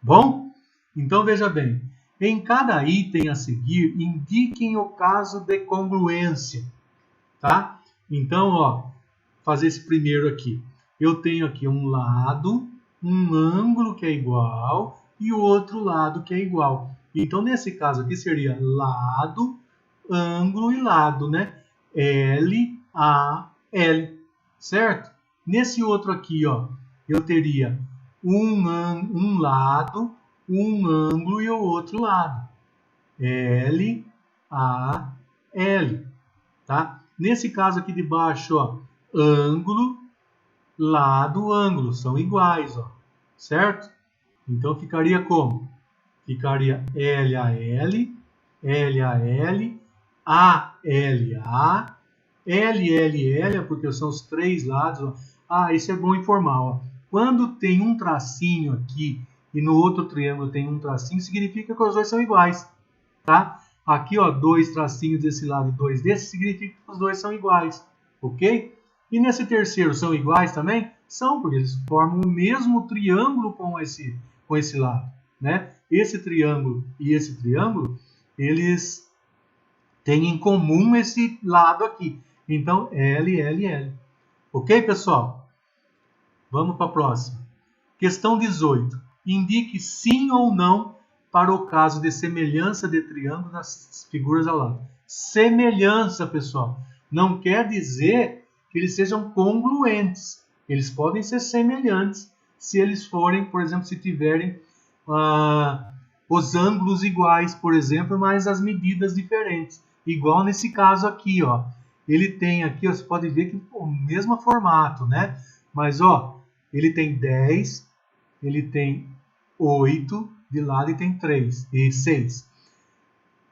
Bom? Então veja bem, em cada item a seguir, indiquem o caso de congruência, tá? Então, ó, fazer esse primeiro aqui. Eu tenho aqui um lado, um ângulo que é igual e o outro lado que é igual. Então, nesse caso aqui seria lado, ângulo e lado, né? L, A, L, certo? Nesse outro aqui, ó, eu teria um lado, um ângulo e o outro lado. L, A, L, tá? Nesse caso aqui de baixo, ó, ângulo, lado, ângulo, são iguais, ó, certo? Então ficaria como? Ficaria LAL, LAL, ALA, LLL, porque são os três lados. Ó. Ah, isso é bom informar. Ó. Quando tem um tracinho aqui e no outro triângulo tem um tracinho, significa que os dois são iguais, tá? Aqui, ó, dois tracinhos desse lado e dois desse, significa que os dois são iguais, ok? E nesse terceiro, são iguais também? São, porque eles formam o mesmo triângulo com esse lado, né? Esse triângulo e esse triângulo, eles têm em comum esse lado aqui. Então, L, L, L. Ok, pessoal? Vamos para a próxima. Questão 18. Indique sim ou não para o caso de semelhança de triângulo nas figuras ao lado. Semelhança, pessoal, não quer dizer que eles sejam congruentes. Eles podem ser semelhantes se eles forem, por exemplo, se tiverem os ângulos iguais, por exemplo, mas as medidas diferentes. Igual nesse caso aqui, ó. Ele tem aqui, ó, você pode ver que o mesmo formato, né? Mas, ó, ele tem 10, ele tem 8 de lado e tem 3 e 6.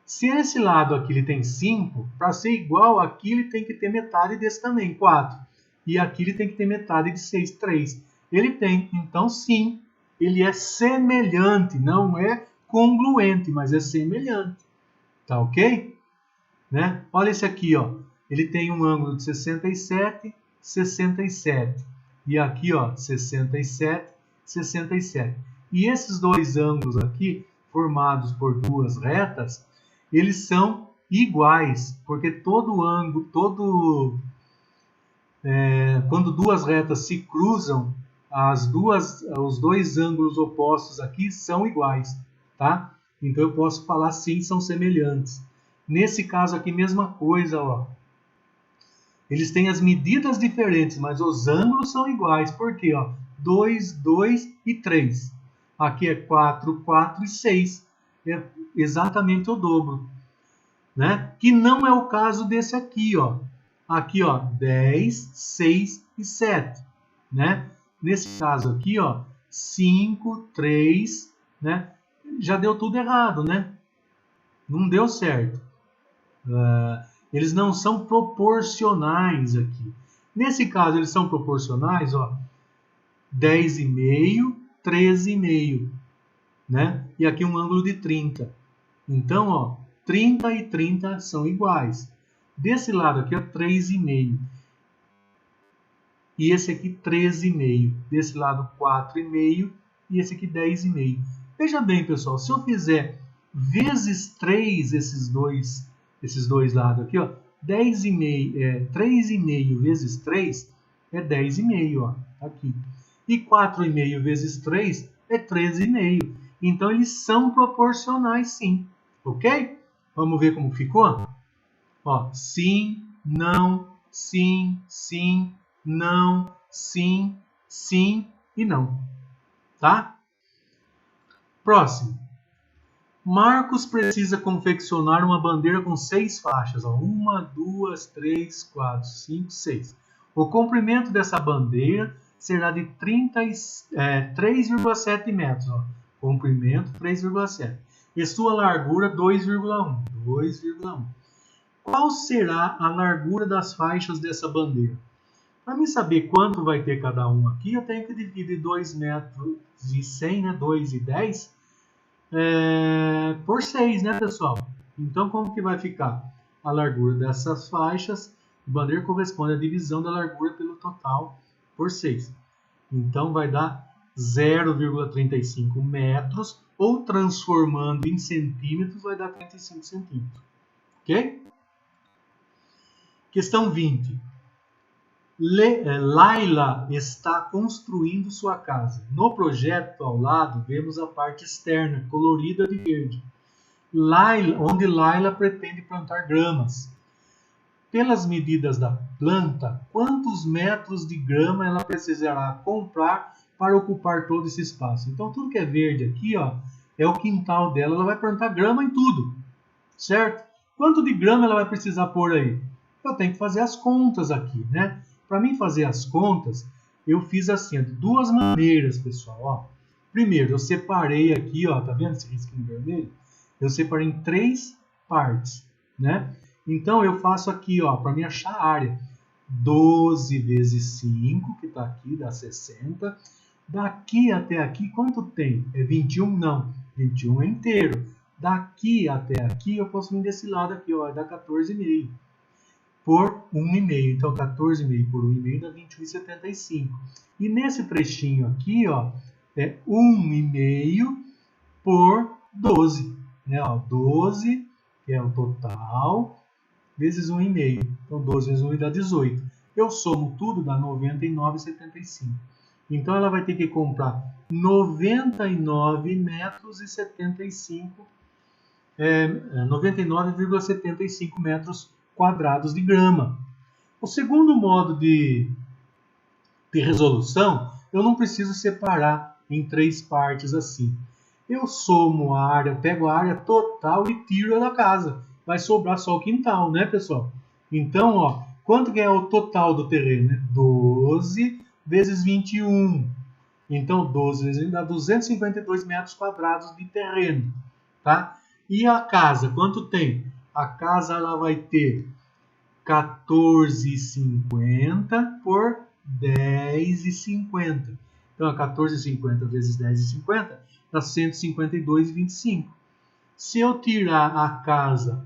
Se esse lado aqui ele tem 5, para ser igual aqui ele tem que ter metade desse também, 4. E aqui ele tem que ter metade de 6, 3. Ele tem, então sim, ele é semelhante, não é congruente, mas é semelhante. Tá ok? Né? Olha esse aqui, ó. Ele tem um ângulo de 67, 67. E aqui, ó, 67, 67. E esses dois ângulos aqui, formados por duas retas, eles são iguais, porque todo ângulo, quando duas retas se cruzam, os dois ângulos opostos aqui são iguais, tá? Então eu posso falar sim, são semelhantes. Nesse caso aqui, mesma coisa, ó. Eles têm as medidas diferentes, mas os ângulos são iguais. Por quê? Ó? 2, 2 e 3. Aqui é 4, 4 e 6. É exatamente o dobro, né? Que não é o caso desse aqui, ó. Aqui, ó, 10, 6 e 7, né? Nesse caso aqui, ó, 5, 3, né? Já deu tudo errado, né? Não deu certo. Eles não são proporcionais aqui. Nesse caso, eles são proporcionais, ó, 10,5, 13,5, né? E aqui um ângulo de 30. Então, ó, 30 e 30 são iguais. Desse lado aqui, ó, 3,5. E esse aqui, 13,5. Desse lado, 4,5. E esse aqui, 10,5. Veja bem, pessoal, se eu fizer vezes 3 esses dois lados aqui, ó, 3,5 vezes 3 é 10,5, ó, aqui. E 4,5 vezes 3 é 13,5. Então, eles são proporcionais, sim. Ok? Vamos ver como ficou? Ó, sim, não, sim, sim, não, sim, sim e não. Tá? Próximo. Marcos precisa confeccionar uma bandeira com 6 faixas. 1, 2, 3, 4, 5, 6. O comprimento dessa bandeira será de 3,7 metros. Ó. Comprimento 3,7. E sua largura 2,1. Qual será a largura das faixas dessa bandeira? Para mim saber quanto vai ter cada um aqui, eu tenho que dividir 2 metros e 100, né? 2,10. Por 6, né, pessoal? Então, como que vai ficar? A largura dessas faixas de bandeira corresponde à divisão da largura pelo total por 6. Então, vai dar 0,35 metros, ou transformando em centímetros, vai dar 35 centímetros. Ok? Questão 20. Laila está construindo sua casa. No projeto ao lado, vemos a parte externa, colorida de verde, onde Laila pretende plantar gramas. Pelas medidas da planta, quantos metros de grama ela precisará comprar para ocupar todo esse espaço? Então, tudo que é verde aqui, ó, é o quintal dela. Ela vai plantar grama em tudo, certo? Quanto de grama ela vai precisar pôr aí? Eu tenho que fazer as contas aqui, né? Para mim fazer as contas, eu fiz assim, de duas maneiras, pessoal. Ó. Primeiro, eu separei aqui, ó, tá vendo esse risquinho vermelho? Eu separei em 3 partes, né? Então, eu faço aqui, ó, para me achar a área. 12 vezes 5, que está aqui, dá 60. Daqui até aqui, quanto tem? É 21? Não, 21 é inteiro. Daqui até aqui, eu posso vir desse lado aqui, ó, dá 14,5. Por 1,5. Então, 14,5 por 1,5 dá 21,75. E nesse trechinho aqui, ó, é 1,5 por 12. Né? Ó, 12, que é o total, vezes 1,5. Então, 12 vezes 1 dá 18. Eu somo tudo, dá 99,75. Então, ela vai ter que comprar 99 metros e 75, 99,75 metros quadrados de grama. O segundo modo de resolução, eu não preciso separar em 3 partes assim. Eu somo a área, pego a área total e tiro da casa. Vai sobrar só o quintal, né, pessoal? Então, ó, quanto que é o total do terreno? 12 vezes 21. Então, 12 vezes 20 dá 252 metros quadrados de terreno, tá? E a casa, quanto tem? A casa ela vai ter 14,50 por 10,50. Então, 14,50 vezes 10,50 dá 152,25. Se eu tirar a casa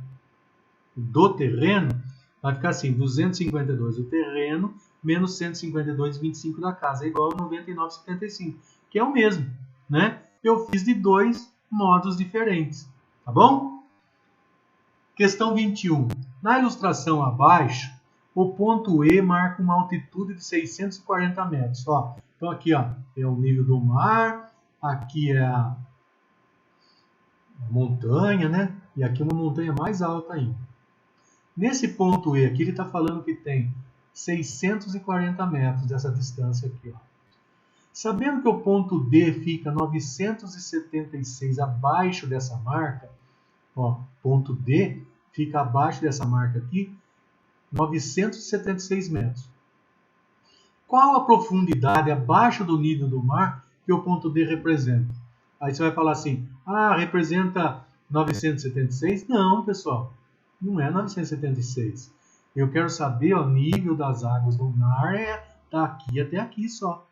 do terreno, vai ficar assim, 252 do terreno menos 152,25 da casa, é igual a 99,75, que é o mesmo, né? Eu fiz de 2 modos diferentes, tá bom? Questão 21. Na ilustração abaixo, O ponto E marca uma altitude de 640 metros. Ó, então aqui ó, é o nível do mar, aqui é a montanha, né? E aqui uma montanha mais alta ainda. Nesse ponto E aqui ele está falando que tem 640 metros dessa distância aqui. Ó. Sabendo que o ponto D fica 976 abaixo dessa marca, ó, ponto D fica abaixo dessa marca aqui, 976 metros. Qual a profundidade abaixo do nível do mar que o ponto D representa? Aí você vai falar assim, representa 976? Não, pessoal, não é 976. Eu quero saber o nível das águas do mar é daqui até aqui só.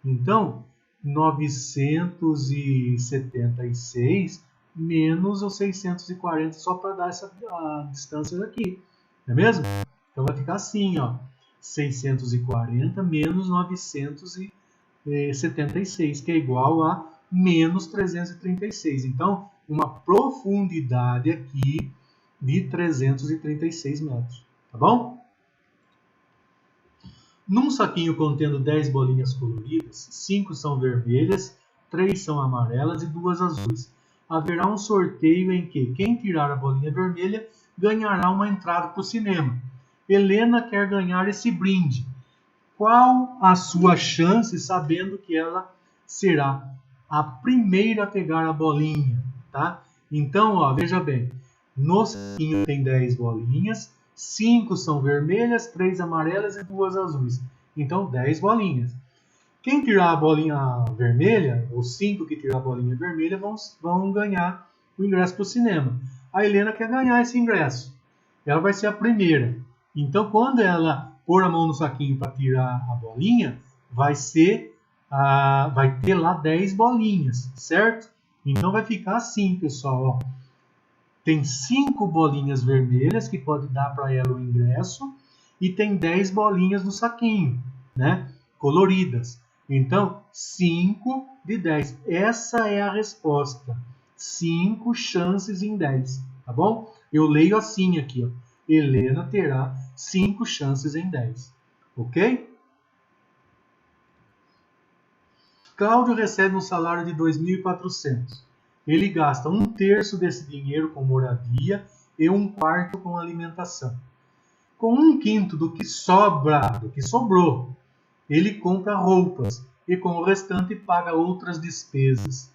Então, 976 menos os 640 só para dar essa distância daqui, não é mesmo? Então vai ficar assim, ó, 640 menos 976, que é igual a menos 336. Então, uma profundidade aqui de 336 metros, tá bom? Num saquinho contendo 10 bolinhas coloridas, 5 são vermelhas, 3 são amarelas e 2 azuis. Haverá um sorteio em que quem tirar a bolinha vermelha ganhará uma entrada para o cinema. Helena quer ganhar esse brinde. Qual a sua chance, sabendo que ela será a primeira a pegar a bolinha, tá? Então, ó, veja bem, no saquinho tem 10 bolinhas, 5 são vermelhas, 3 amarelas e 2 azuis. Então, 10 bolinhas. Quem tirar a bolinha vermelha, os 5 que tirar a bolinha vermelha, vão ganhar o ingresso para o cinema. A Helena quer ganhar esse ingresso. Ela vai ser a primeira. Então, quando ela pôr a mão no saquinho para tirar a bolinha, vai ter lá 10 bolinhas, certo? Então, vai ficar assim, pessoal. Ó. Tem 5 bolinhas vermelhas que pode dar para ela o ingresso e tem 10 bolinhas no saquinho, né? Coloridas. Então, 5 de 10. Essa é a resposta. 5 chances em 10, tá bom? Eu leio assim aqui, ó. Helena terá 5 chances em 10, ok? Cláudio recebe um salário de 2.400. Ele gasta 1/3 desse dinheiro com moradia e 1/4 com alimentação. Com 1/5 do que sobrou, ele compra roupas e com o restante paga outras despesas.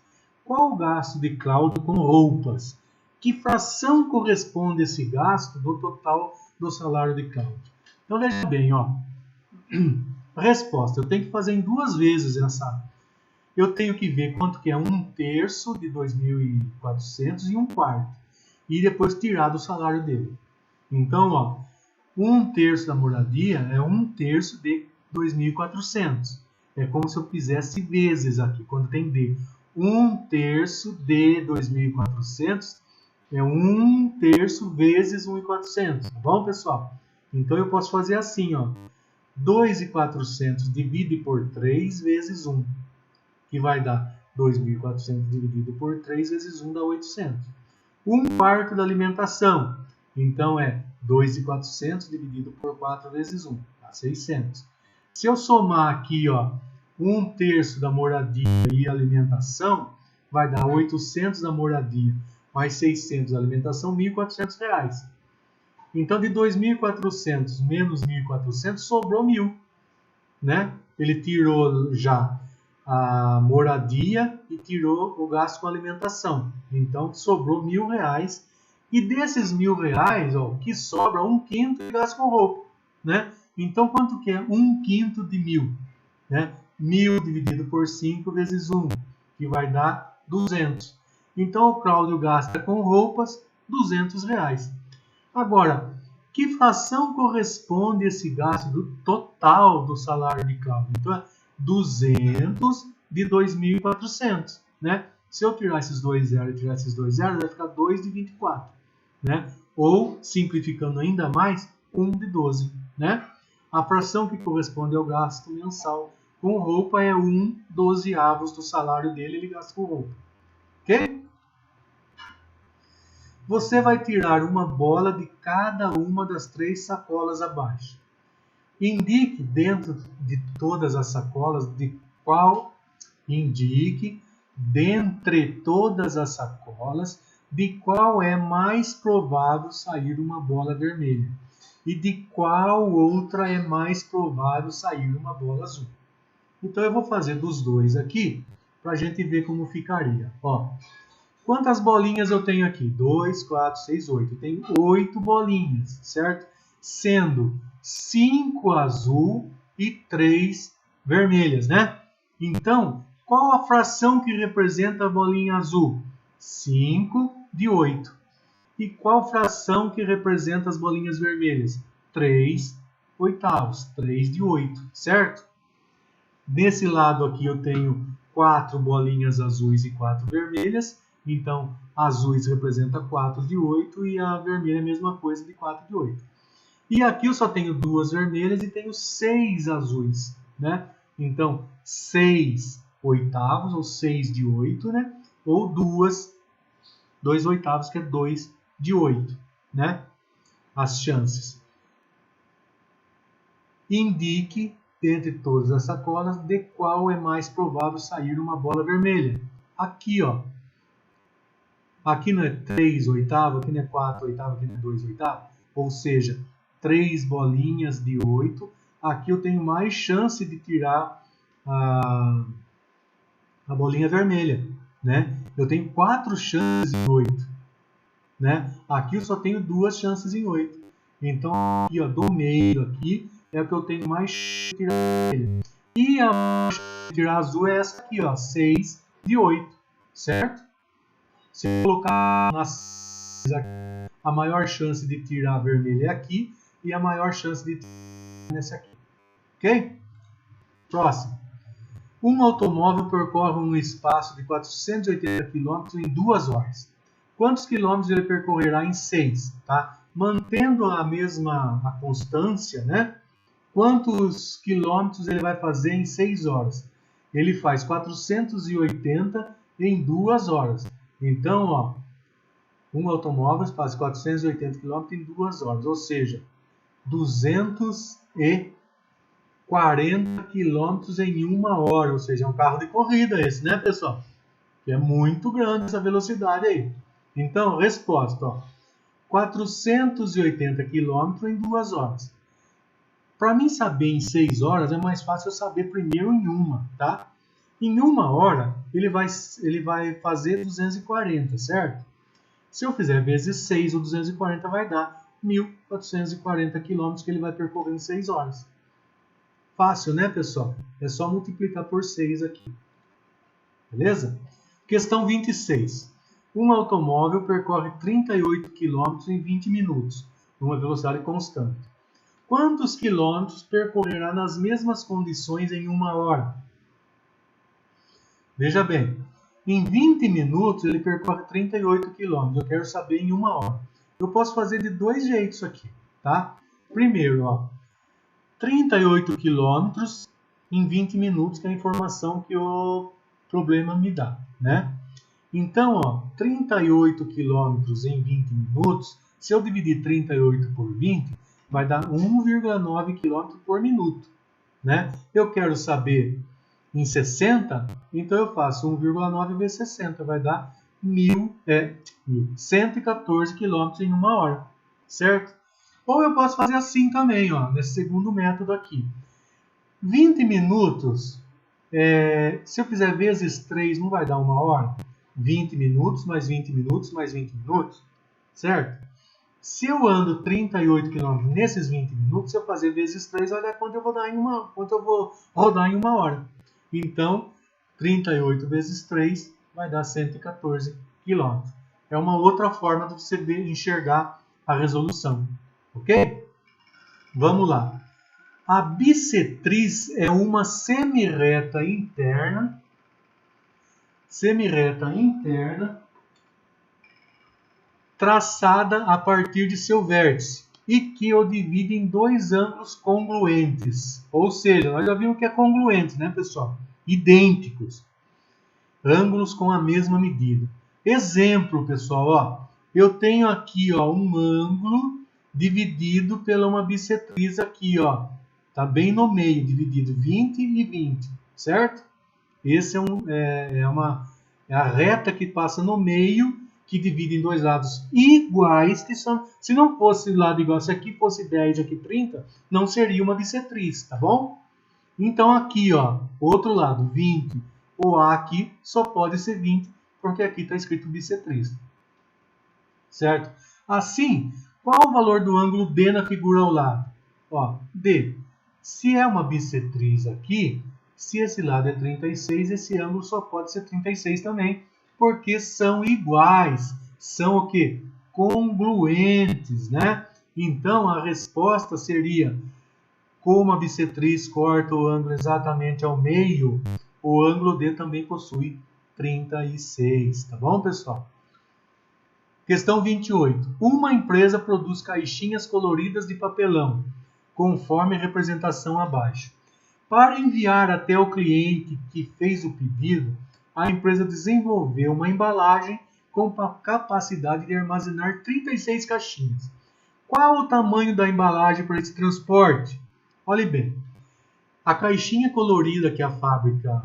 Qual o gasto de Cláudio com roupas? Que fração corresponde esse gasto do total do salário de Cláudio? Então veja bem, ó. Resposta, eu tenho que fazer em 2 vezes essa. Eu tenho que ver quanto que é 1/3 de 2.400 e 1/4. E depois tirar do salário dele. Então, ó, 1/3 da moradia é 1/3 de 2.400. É como se eu fizesse vezes aqui, quando tem D. 1/3 de 2.400 é 1/3 vezes 1.400. Tá bom, pessoal? Então, eu posso fazer assim, ó. 2.400 divide por 3 vezes 1. Que vai dar 2.400 dividido por 3 vezes 1 dá 800. 1/4 da alimentação. Então, é 2.400 dividido por 4 vezes 1. Dá 600. Se eu somar aqui, ó, 1/3 da moradia e alimentação, vai dar 800 da moradia mais 600 da alimentação, R$ 1.400. Então, de 2.400 menos 1.400, sobrou 1.000. Né? Ele tirou já a moradia e tirou o gasto com alimentação. Então, sobrou R$ 1.000. E desses R$ 1.000, ó, que sobra 1/5 de gasto com roupa. Né? Então, quanto que é 1/5 de 1.000? Né? 1.000 dividido por 5 vezes 1, que vai dar 200. Então, o Cláudio gasta com roupas R$ 200. Agora, que fração corresponde esse gasto do total do salário de Cláudio? Então, é 200 de 2.400, né? Se eu tirar esses 2 zeros e tirar esses 2 zeros, vai ficar 2 de 24, né? Ou, simplificando ainda mais, 1 de 12, né? A fração que corresponde ao gasto mensal com roupa é 1/12 do salário dele, ele gasta com roupa, ok? Você vai tirar uma bola de cada uma das 3 sacolas abaixo. Indique dentro de todas as sacolas indique dentre todas as sacolas de qual é mais provável sair uma bola vermelha e de qual outra é mais provável sair uma bola azul. Então eu vou fazer dos dois aqui para a gente ver como ficaria. Ó, quantas bolinhas eu tenho aqui? 2, 4, 6, 8. Eu tenho 8 bolinhas, certo? Sendo 5 azul e 3 vermelhas, né? Então, qual a fração que representa a bolinha azul? 5 de 8. E qual fração que representa as bolinhas vermelhas? 3 oitavos, 3 de 8, certo? Nesse lado aqui eu tenho 4 bolinhas azuis e 4 vermelhas. Então, azuis representa 4 de 8 e a vermelha é a mesma coisa de 4 de 8. E aqui eu só tenho 2 vermelhas e tenho 6 azuis, né? Então, 6 oitavos, ou 6 de 8, né? Ou 2 oitavos, que é 2 de 8, né? As chances. Indique, dentre todas as sacolas, de qual é mais provável sair uma bola vermelha. Aqui, ó. Aqui não é 3 oitavos, aqui não é 4 oitavos, aqui não é 2 oitavos. Ou seja, 3 bolinhas de 8. Aqui eu tenho mais chance de tirar a bolinha vermelha, né? Eu tenho 4 chances em 8, né? Aqui eu só tenho 2 chances em 8. Então, aqui, ó, do meio aqui é o que eu tenho mais chance de tirar a vermelha. E a chance de tirar azul é essa aqui, ó, 6 de 8, certo? Se eu colocar a maior chance de tirar a vermelha é aqui e a maior chance de tirar nessa aqui. Ok? Próximo. Um automóvel percorre um espaço de 480 km em 2 horas. Quantos quilômetros ele percorrerá em 6? Tá? Mantendo a mesma constância, né? Quantos quilômetros ele vai fazer em 6 horas? Ele faz 480 em 2 horas. Então, ó, um automóvel faz 480 km em 2 horas, ou seja, 240 km em 1 hora, ou seja, é um carro de corrida esse, né, pessoal? Que é muito grande essa velocidade aí. Então, resposta, ó, 480 km em 2 horas. Para mim saber em 6 horas, é mais fácil eu saber primeiro em uma, tá? Em 1 hora, ele vai fazer 240, certo? Se eu fizer vezes 6, o 240 vai dar 1.440 km que ele vai percorrer em 6 horas. Fácil, né, pessoal? É só multiplicar por 6 aqui. Beleza? Questão 26. Um automóvel percorre 38 km em 20 minutos, numa velocidade constante. Quantos quilômetros percorrerá nas mesmas condições em 1 hora? Veja bem, em 20 minutos ele percorre 38 km. Eu quero saber em 1 hora. Eu posso fazer de 2 jeitos aqui, tá? Primeiro, ó, 38 km em 20 minutos, que é a informação que o problema me dá, né? Então, ó, 38 km em 20 minutos, se eu dividir 38 por 20, vai dar 1,9 km por minuto, né? Eu quero saber em 60, então eu faço 1,9 vezes 60, vai dar 114 km em 1 hora, certo? Ou eu posso fazer assim também, ó, nesse segundo método aqui. 20 minutos, se eu fizer vezes 3, não vai dar 1 hora? 20 minutos, mais 20 minutos, mais 20 minutos, certo? Se eu ando 38 km nesses 20 minutos, se eu fazer vezes 3, olha quanto eu vou rodar em 1 hora. Então, 38 vezes 3 vai dar 114 km. É uma outra forma de você enxergar a resolução. Ok? Vamos lá. A bissetriz é uma semirreta interna traçada a partir de seu vértice e que o divide em 2 ângulos congruentes. Ou seja, nós já vimos que é congruente, né, pessoal? Idênticos. Ângulos com a mesma medida. Exemplo, pessoal, ó, eu tenho aqui, ó, um ângulo dividido pela uma bissetriz aqui, ó, Está bem no meio, dividido 20 e 20, certo? Esse é a reta que passa no meio, que divide em dois lados iguais, que são, se não fosse lado igual, se aqui fosse 10 e aqui 30, não seria uma bissetriz, tá bom? Então aqui, ó, outro lado, 20, o A aqui só pode ser 20, porque aqui está escrito bissetriz, certo? Assim, qual o valor do ângulo B na figura ao lado? Ó, B. Se é uma bissetriz aqui, se esse lado é 36, esse ângulo só pode ser 36 também, porque são iguais. São o quê? Congruentes, né? Então, a resposta seria, como a bissetriz corta o ângulo exatamente ao meio, o ângulo D também possui 36, tá bom, pessoal? Questão 28. Uma empresa produz caixinhas coloridas de papelão, conforme a representação abaixo. Para enviar até o cliente que fez o pedido, a empresa desenvolveu uma embalagem com capacidade de armazenar 36 caixinhas. Qual o tamanho da embalagem para esse transporte? Olhe bem, a caixinha colorida que a fábrica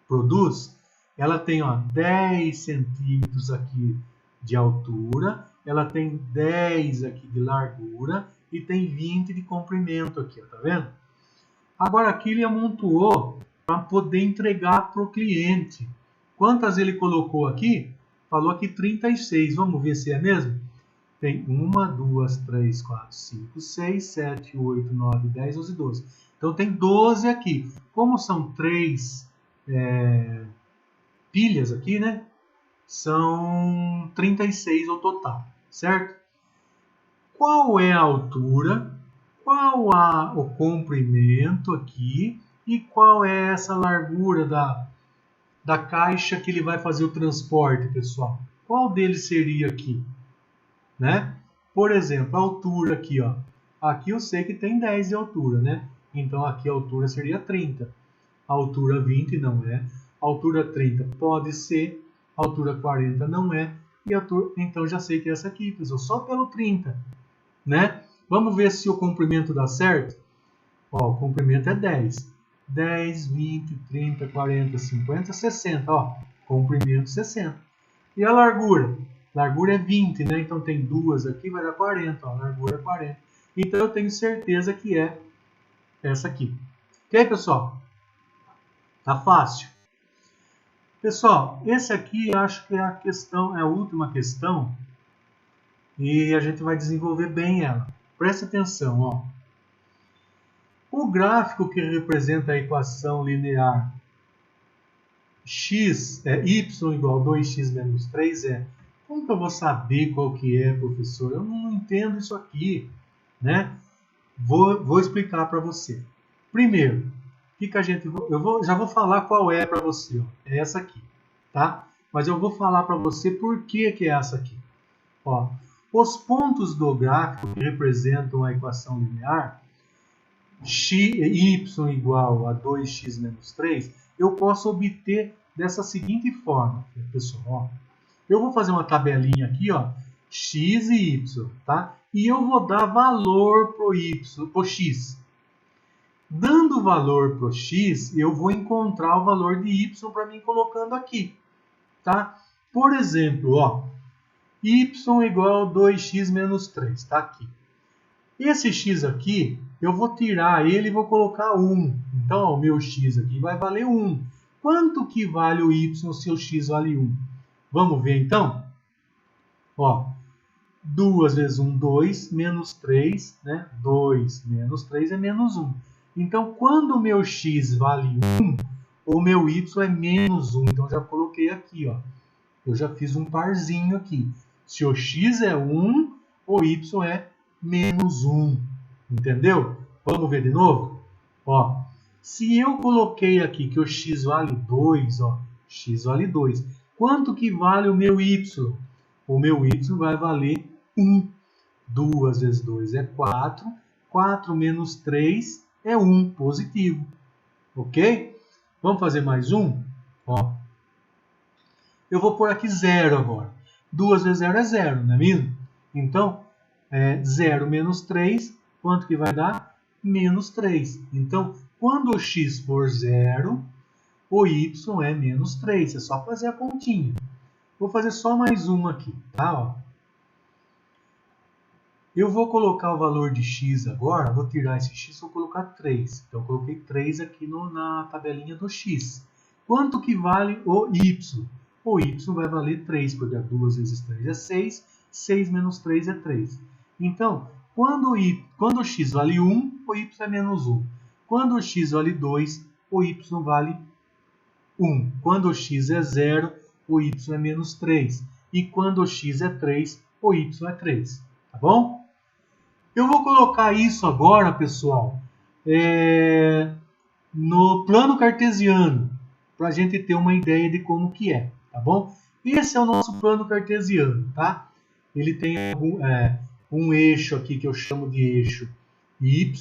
produz, ela tem 10 centímetros aqui de altura, ela tem 10 aqui de largura e tem 20 de comprimento aqui, tá vendo? Agora aqui ele amontoou para poder entregar para o cliente. Quantas ele colocou aqui? Falou aqui 36. Vamos ver se é mesmo? Tem 1, 2, 3, 4, 5, 6, 7, 8, 9, 10, 11, 12. Então tem 12 aqui. Como são 3 pilhas aqui, né? São 36 ao total, certo? Qual é a altura? Qual o comprimento aqui e qual é essa largura da caixa que ele vai fazer o transporte, pessoal? Qual deles seria aqui? Né? Por exemplo, a altura aqui, ó. Aqui eu sei que tem 10 de altura, né? Então aqui a altura seria 30. A altura 20 não é. A altura 30 pode ser. A altura 40 não é. E a altura, então já sei que é essa aqui, pessoal. Só pelo 30, né? Vamos ver se o comprimento dá certo? Ó, o comprimento é 10. 10, 20, 30, 40, 50, 60. Ó, comprimento 60. E a largura? Largura é 20, né? Então tem duas aqui, vai dar 40. Ó, largura é 40. Então eu tenho certeza que é essa aqui. Ok, pessoal? Tá fácil. Pessoal, esse aqui acho que é a questão, é a última questão. E a gente vai desenvolver bem ela. Presta atenção, ó. O gráfico que representa a equação linear x y igual a 2x menos 3 como que eu vou saber qual que é, professor? Eu não entendo isso aqui, né? Vou explicar para você. Primeiro, já vou falar qual é para você, ó. É essa aqui, tá? Mas eu vou falar para você por que é essa aqui. Ó, os pontos do gráfico que representam a equação linear y igual a 2x menos 3, eu posso obter dessa seguinte forma, pessoal. Ó, eu vou fazer uma tabelinha aqui, ó, x e y, tá? E eu vou dar valor pro x. Dando valor pro x, eu vou encontrar o valor de y para mim colocando aqui, tá? Por exemplo, ó, y igual a 2x menos 3, tá aqui. Esse x aqui, eu vou tirar ele e vou colocar 1. Então, ó, o meu x aqui vai valer 1. Quanto que vale o y se o x vale 1? Vamos ver então? Ó, 2 vezes 1, 2, menos 3, né? 2 menos 3 é menos 1. Então, quando o meu x vale 1, o meu y é menos 1. Então, já coloquei aqui, ó. Eu já fiz um parzinho aqui. Se o x é 1, o y é menos 1. Entendeu? Vamos ver de novo? Ó, se eu coloquei aqui que o x vale 2, ó, x vale 2. Quanto que vale o meu y? O meu y vai valer 1. 2 vezes 2 é 4. 4 menos 3 é 1, positivo. Ok? Vamos fazer mais um? Ó, eu vou pôr aqui 0 agora. 2 vezes 0 é 0, não é mesmo? Então, 0 menos 3, quanto que vai dar? menos 3. Então, quando o x for 0, o y é menos 3. É só fazer a continha. Vou fazer só mais uma aqui, tá? Ó. Eu vou colocar o valor de x agora, vou tirar esse x, vou colocar 3. Então, eu coloquei 3 aqui na tabelinha do x. Quanto que vale o y? O y vai valer 3, porque 2 vezes 3 é 6, 6 menos 3 é 3. Então, quando o x vale 1, o y é menos 1. Quando o x vale 2, o y vale 1. Quando o x é 0, o y é menos 3. E quando o x é 3, o y é 3. Tá bom? Eu vou colocar isso agora, pessoal, no plano cartesiano, para a gente ter uma ideia de como que é, tá bom? Esse é o nosso plano cartesiano, tá? Ele tem um eixo aqui que eu chamo de eixo y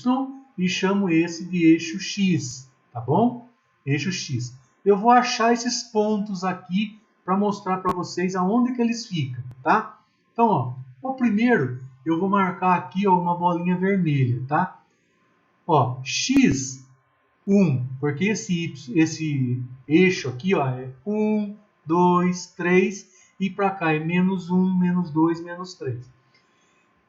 e chamo esse de eixo x, tá bom? Eixo x. Eu vou achar esses pontos aqui para mostrar para vocês aonde que eles ficam, tá? Então, ó, o primeiro eu vou marcar aqui, ó, uma bolinha vermelha, tá? Ó, x, 1, porque esse eixo aqui, ó, é 1, 2, 3, e para cá é menos 1, menos 2, menos 3.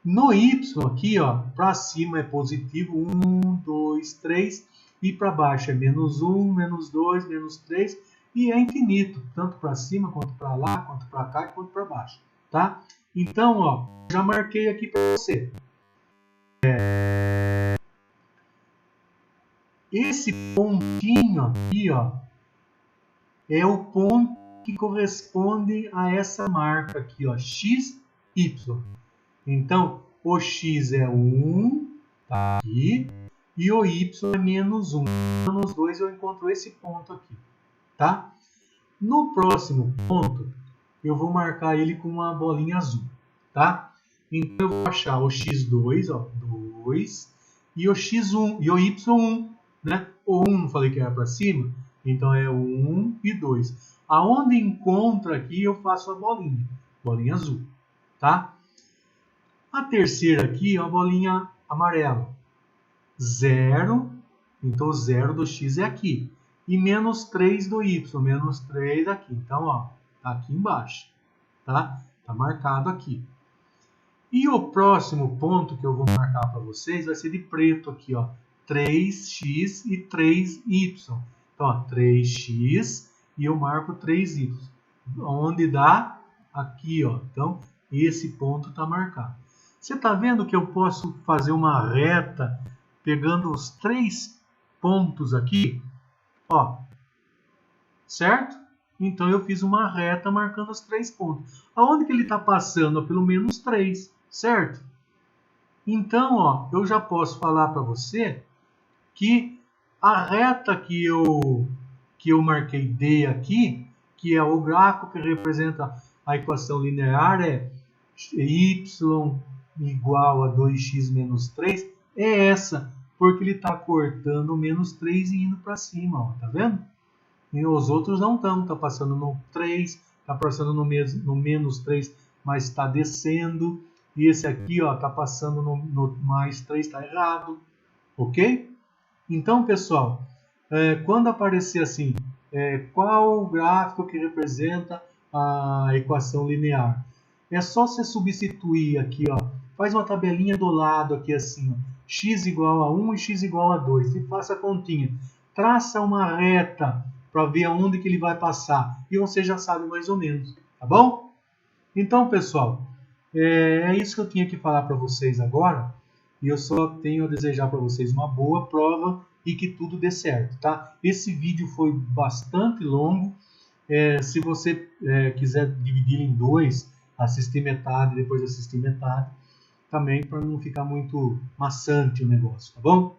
No y aqui, ó, para cima é positivo, 1, 2, 3, e para baixo é menos 1, menos 2, menos 3, e é infinito, tanto para cima, quanto para lá, quanto para cá, quanto para baixo, tá? Então, ó, já marquei aqui para você. Esse pontinho aqui, ó, é o ponto que corresponde a essa marca aqui, ó, x, y. Então, o x é 1, tá aqui, e o y é menos 1. Então, nos dois eu encontro esse ponto aqui, tá? No próximo ponto, eu vou marcar ele com uma bolinha azul, tá? Então, eu vou achar o x2, ó, 2, e o x1, e o y1, né? O 1 falei que era para cima, então é 1 e 2. Aonde encontra aqui, eu faço a bolinha azul, tá? A terceira aqui é a bolinha amarela, 0, então o 0 do x é aqui. E menos 3 do y, menos 3 aqui. Então, ó, tá aqui embaixo, tá? Tá marcado aqui. E o próximo ponto que eu vou marcar para vocês vai ser de preto aqui, ó, 3x e 3y. Então, ó, 3x e eu marco 3y. Onde dá? Aqui, ó. Então, esse ponto tá marcado. Você tá vendo que eu posso fazer uma reta pegando os 3 pontos aqui? Ó, certo? Então eu fiz uma reta marcando os 3 pontos. Aonde que ele está passando? Pelo menos 3, certo? Então, ó, eu já posso falar para você que a reta que eu marquei D aqui, que é o gráfico que representa a equação linear, é y igual a 2x menos 3, é essa, porque ele está cortando o menos 3 e indo para cima, ó, tá vendo? E os outros não estão, está passando no 3, está passando no menos 3, mas está descendo. E esse aqui está passando no mais 3, está errado. Ok? Então, pessoal, quando aparecer assim, qual o gráfico que representa a equação linear? É só você substituir aqui, ó, faz uma tabelinha do lado aqui assim, ó, x igual a 1 e x igual a 2, e faça a continha. Traça uma reta para ver aonde que ele vai passar, e você já sabe mais ou menos, tá bom? Então, pessoal, é isso que eu tinha que falar para vocês agora, e eu só tenho a desejar para vocês uma boa prova e que tudo dê certo, tá? Esse vídeo foi bastante longo, se você quiser dividir em 2, assistir metade, depois assistir metade, também para não ficar muito maçante o negócio, tá bom?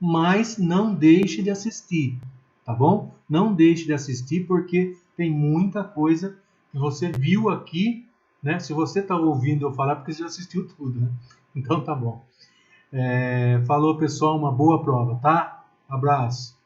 Mas não deixe de assistir, tá bom? Não deixe de assistir porque tem muita coisa que você viu aqui, né? Se você está ouvindo eu falar, porque você já assistiu tudo, né? Então tá bom. Falou, pessoal, uma boa prova, tá? Abraço.